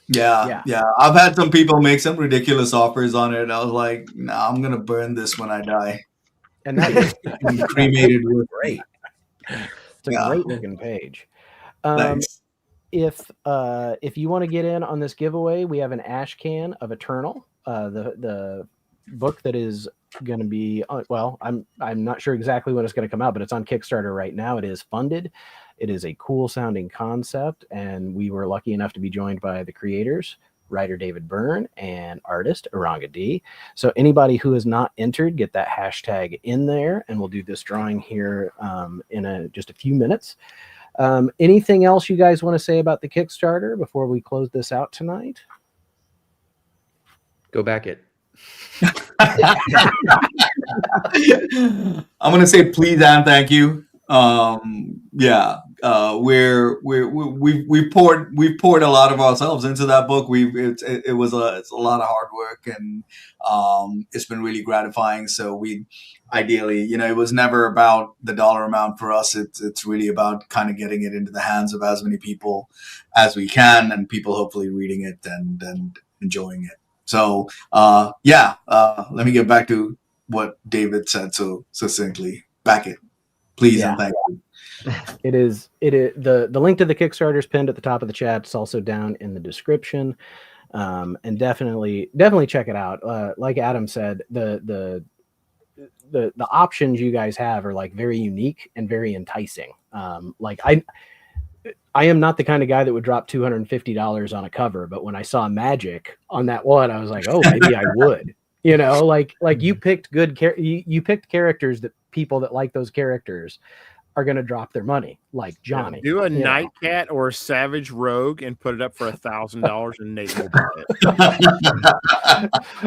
Yeah. I've had some people make some ridiculous offers on it. I was like, nah, I'm gonna burn this when I die. And that is cremated with great. It's a great looking page. Thanks. If you want to get in on this giveaway, we have an ash can of Eternal, the book that is going to be I'm not sure exactly when it's going to come out, but it's on Kickstarter right now. It is funded. It is a cool sounding concept, and we were lucky enough to be joined by the creators, writer David Byrne and artist Eranga D. So anybody who has not entered, get that hashtag in there, and we'll do this drawing here in just a few minutes. Anything else you guys want to say about the Kickstarter before we close this out tonight? Go back it. I'm gonna say please and thank you. We've poured a lot of ourselves into that book. It's a lot of hard work, and it's been really gratifying. So we ideally, it was never about the dollar amount for us. It's really about kind of getting it into the hands of as many people as we can, and people hopefully reading it and enjoying it. So let me get back to what David said so succinctly. Back it, please and thank you. It is the link to the Kickstarter is pinned at the top of the chat. It's also down in the description, and definitely check it out. Like Adam said, the options you guys have are like very unique and very enticing. Like I am not the kind of guy that would drop $250 on a cover, but when I saw Magic on that one, I was like, oh, maybe I would. Like you picked you picked characters that people that like those characters are going to drop their money, like Johnny. Do a Night Cat or a Savage Rogue and put it up for $1,000, and Nate will buy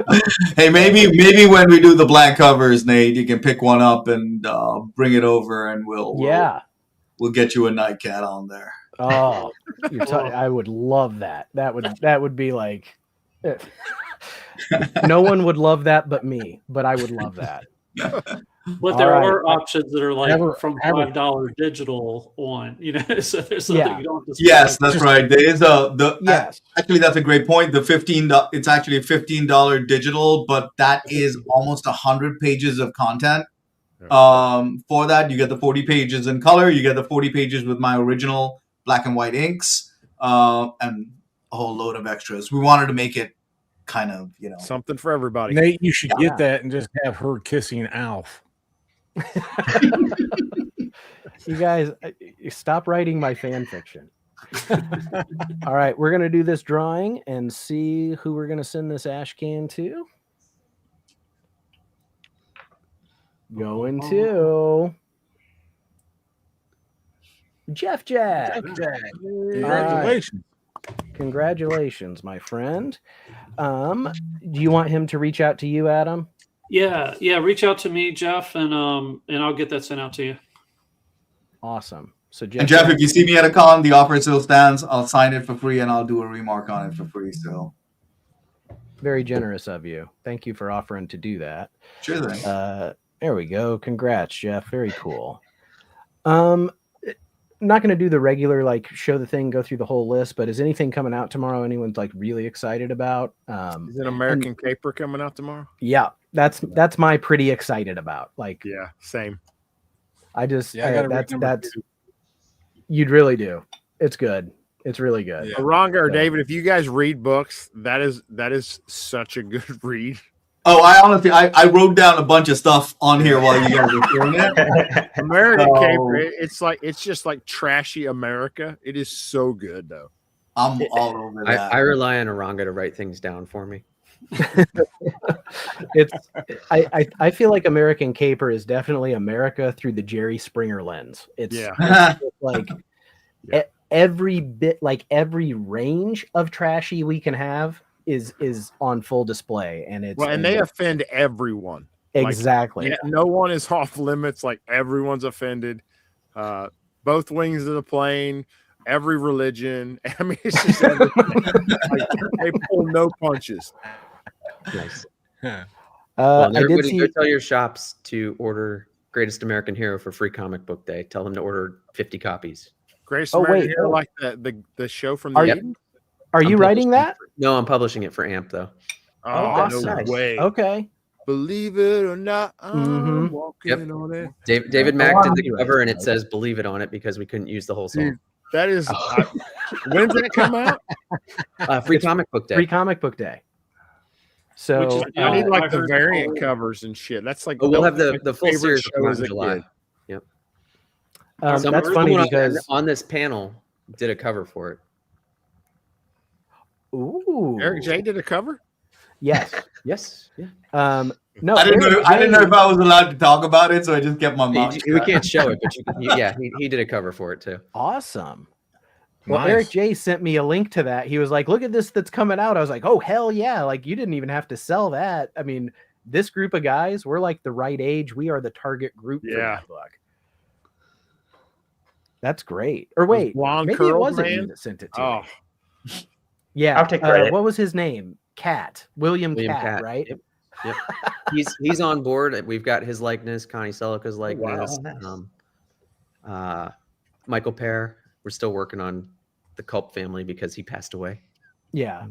it. Hey, maybe when we do the blank covers, Nate, you can pick one up and bring it over, and we'll get you a Night Cat on there. Oh, I would love that. That would be like, no one would love that but me, but I would love that. But there are options that are like from $5 digital on, so there's something you don't have to Yes, that's right. There is actually, that's a great point. It's actually a $15 digital, but that is almost 100 pages of content. For that, you get the 40 pages in color, you get the 40 pages with my original black and white inks, and a whole load of extras. We wanted to make it kind of, something for everybody. Nate, you should get that and just have her kissing Alf. You guys, stop writing my fan fiction. All right, we're gonna do this drawing and see who we're gonna send this ash can to. Going to Jeff Jack. Congratulations. Congratulations, my friend. Do you want him to reach out to you, Adam? Yeah. Reach out to me, Jeff, and I'll get that sent out to you. Awesome. So Jeff, if you see me at a con, the offer still stands. I'll sign it for free and I'll do a remark on it for free. So very generous of you. Thank you for offering to do that. Sure thing. There we go. Congrats, Jeff. Very cool. I'm not going to do the regular like show the thing, go through the whole list, but is anything coming out tomorrow anyone's like really excited about? Is an American Caper coming out tomorrow? Yeah, that's my pretty excited about. Like, yeah, same. I just that's you'd really do. It's good. It's really good. Yeah. Eranga or David, if you guys read books, that is such a good read. Oh, I honestly, I wrote down a bunch of stuff on here while you guys were doing it. American Caper, it's just like trashy America. It is so good though. I'm all over that. I rely on Eranga to write things down for me. I feel like American Caper is definitely America through the Jerry Springer lens. It's like every bit, like every range of trashy we can have is on full display, and it's and they offend everyone. Exactly. Like, no one is off limits. Like everyone's offended. Both wings of the plane, every religion. I mean, it's just everything. Like, they pull no punches. Nice. I did see. Go tell your shops to order Greatest American Hero for free comic book day. Tell them to order 50 copies. Greatest American Hero, like the show from the. Are you writing that? No, I'm publishing it for AMP though. Oh, awesome. No way. Okay. Believe it or not, I'm walking on it. David Mack did the cover, and it says "Believe It" on it because we couldn't use the whole song. Dude, that is. When's that come out? Free comic book day. Free comic book day. So I need like the variant covers and shit. That's like we'll have the full series in July. Yep. That's funny because on this panel did a cover for it. Ooh, Eric J did a cover. Yes. Yes. Yeah. No, I didn't know if I was allowed to talk about it, so I just kept my mouth. We can't show it, but he did a cover for it too. Awesome. Well, Nice. Eric J sent me a link to that. He was like, "Look at this that's coming out." I was like, "Oh hell yeah!" Like you didn't even have to sell that. I mean, this group of guys, we're like the right age. We are the target group for that book. That's great. Or wait, maybe it wasn't you that sent it to me. Yeah, I'll take credit. What was his name? William Cat, right? Yep. He's on board. We've got his likeness, Connie Selica's likeness, Michael Pear. We're still working on the Culp family because he passed away. Yeah,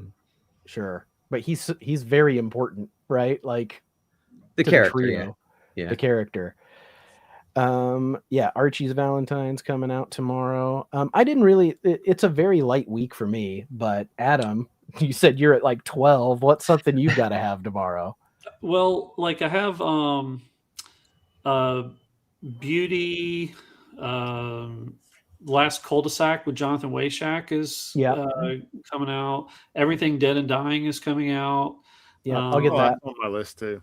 sure, but he's very important, right? Like the character, the character. Archie's Valentine's coming out tomorrow. I didn't really. It's a very light week for me, but Adam, you said you're at like 12. What's something you've got to have tomorrow? Well, like I have Beauty, Last Cul-de-sac with Jonathan Wayshak is coming out. Everything Dead and Dying is coming out. Yeah, I'll get that on my list too.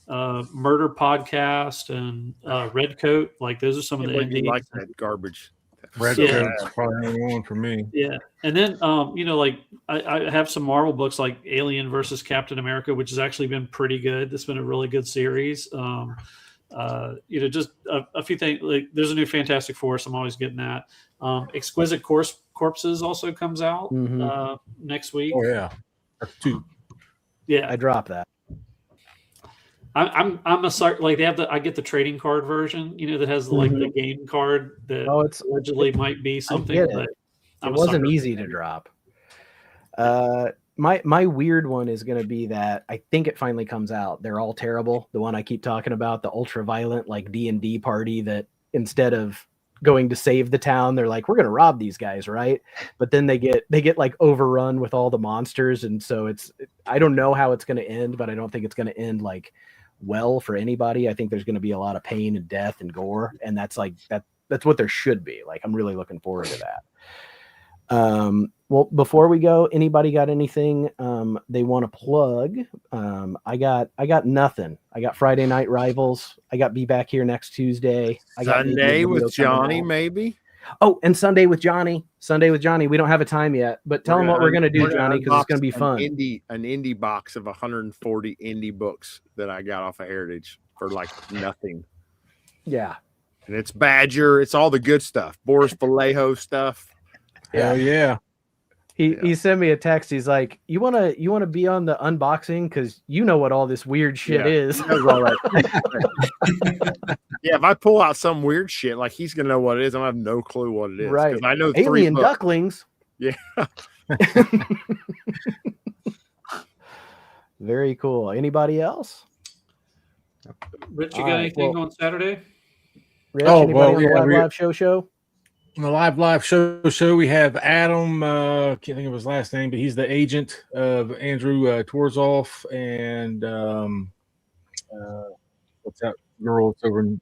Murder Podcast and Redcoat. Like those are some of the indies. Like that garbage. Redcoat's probably the one for me. Yeah, and then like I have some Marvel books like Alien versus Captain America, which has actually been pretty good. It's been a really good series. Just a few things. Like there's a new Fantastic Four, so I'm always getting that. Exquisite Corpses also comes out next week. Oh yeah, that's 2. Yeah, I dropped that. I'm a like they have I get the trading card version, that has like the game card that it's allegedly might be something. But it wasn't easy to drop. My weird one is going to be that I think it finally comes out. They're all terrible. The one I keep talking about, the ultra-violent like D&D party that instead of going to save the town, they're like, we're going to rob these guys, right? But then they get like overrun with all the monsters, and so I don't know how it's going to end, but I don't think it's going to end like well for anybody. I think there's going to be a lot of pain and death and gore, and that's what there should be. Like I'm really looking forward to that. Well, before we go, anybody got anything they want to plug? I got nothing. I got Friday Night Rivals. I got Be Back Here next Tuesday. I got Sunday with Johnny, maybe. Oh, and Sunday with Johnny. Sunday with Johnny. We don't have a time yet, but tell him what we're gonna do, We're gonna Johnny, because it's gonna be unbox fun. An indie box of 140 indie books that I got off of Heritage for like nothing. Yeah. And it's Badger. It's all the good stuff. Boris Vallejo stuff. Hell yeah. He sent me a text. He's like, "You wanna be on the unboxing because you know what all this weird shit is." He knows all that. Yeah, if I pull out some weird shit, like he's gonna know what it is. I have no clue what it is. Right. I know Alien 3 books. ducklings. Yeah. Very cool. Anybody else? Rich, you got anything on Saturday? Rich, anybody on the live show? On the live show, we have Adam. Can't think of his last name, but he's the agent of Andrew Torzoff, and what's that girl that's over in?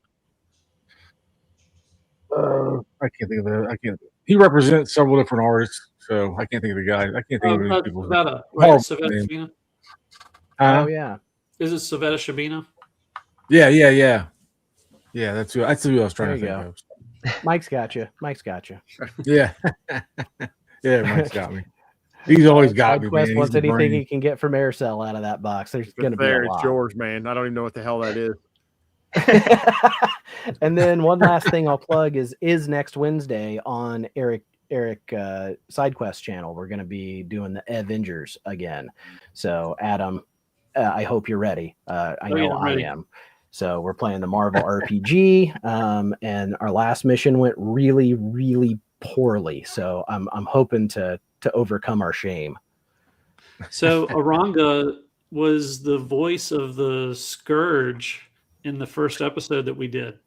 I can't think of it. I can't. He represents several different artists, so I can't think of the guy. I can't think of any people. Savetta, right? Savetta Shabina. Oh yeah. Is it Savetta Shabina? Yeah. That's who I was trying to think of. Mike's got you. Yeah. Yeah, Mike's got me. He's always got me. Quest Man. wants anything he can get from Aircell out of that box. There's going to be a lot. It's yours, man. I don't even know what the hell that is. And then one last thing I'll plug is next Wednesday on Eric SideQuest channel. We're going to be doing the Avengers again. So Adam, I hope you're ready. I know I am. So we're playing the Marvel RPG, and our last mission went really, really poorly. So I'm hoping to overcome our shame. So Eranga was the voice of the Scourge in the first episode that we did.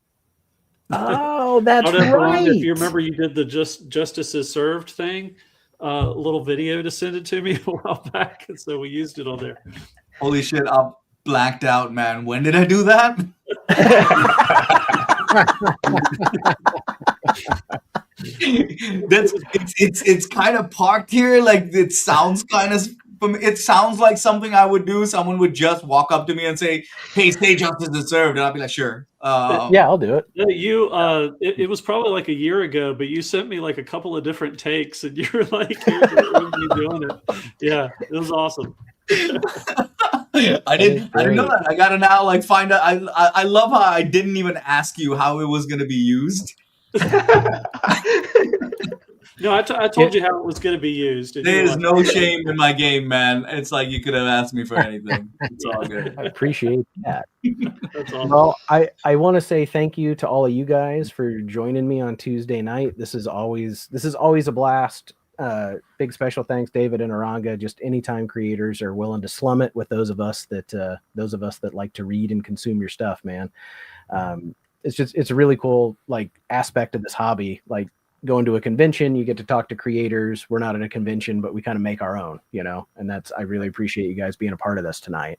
Oh, that's right. If you remember, you did the Justice is Served thing, a little video to send it to me a while back, and so we used it on there. Holy shit, I'm blacked out, man. When did I do that? It's kind of parked here. Like it sounds like something I would do. Someone would just walk up to me and say, "Hey, say justice is served," and I'll be like, "Sure." Yeah, I'll do it. It was probably like a year ago, but you sent me like a couple of different takes, and you were like, "You doing it?" Yeah, it was awesome. I didn't know that. I gotta now like find out. I love how I didn't even ask you how it was gonna be used. No, I told you how it was going to be used. There's no shame in my game, man. It's like you could have asked me for anything. It's all good. I appreciate that. That's awesome. Well, I want to say thank you to all of you guys for joining me on Tuesday night. This is always a blast. Big special thanks, David and Eranga. Just anytime creators are willing to slum it with those of us that like to read and consume your stuff, man. It's a really cool like aspect of this hobby. Like going to a convention, you get to talk to creators. We're not at a convention, but we kind of make our own, and I really appreciate you guys being a part of this tonight.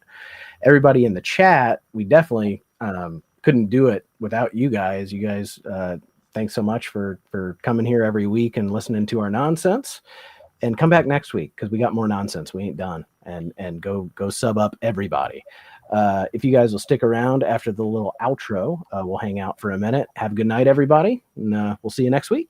Everybody in the chat, we definitely couldn't do it without you guys. You guys, thanks so much for coming here every week and listening to our nonsense, and come back next week because we got more nonsense. We ain't done, and go sub up everybody. If you guys will stick around after the little outro, we'll hang out for a minute. Have a good night, everybody, and we'll see you next week.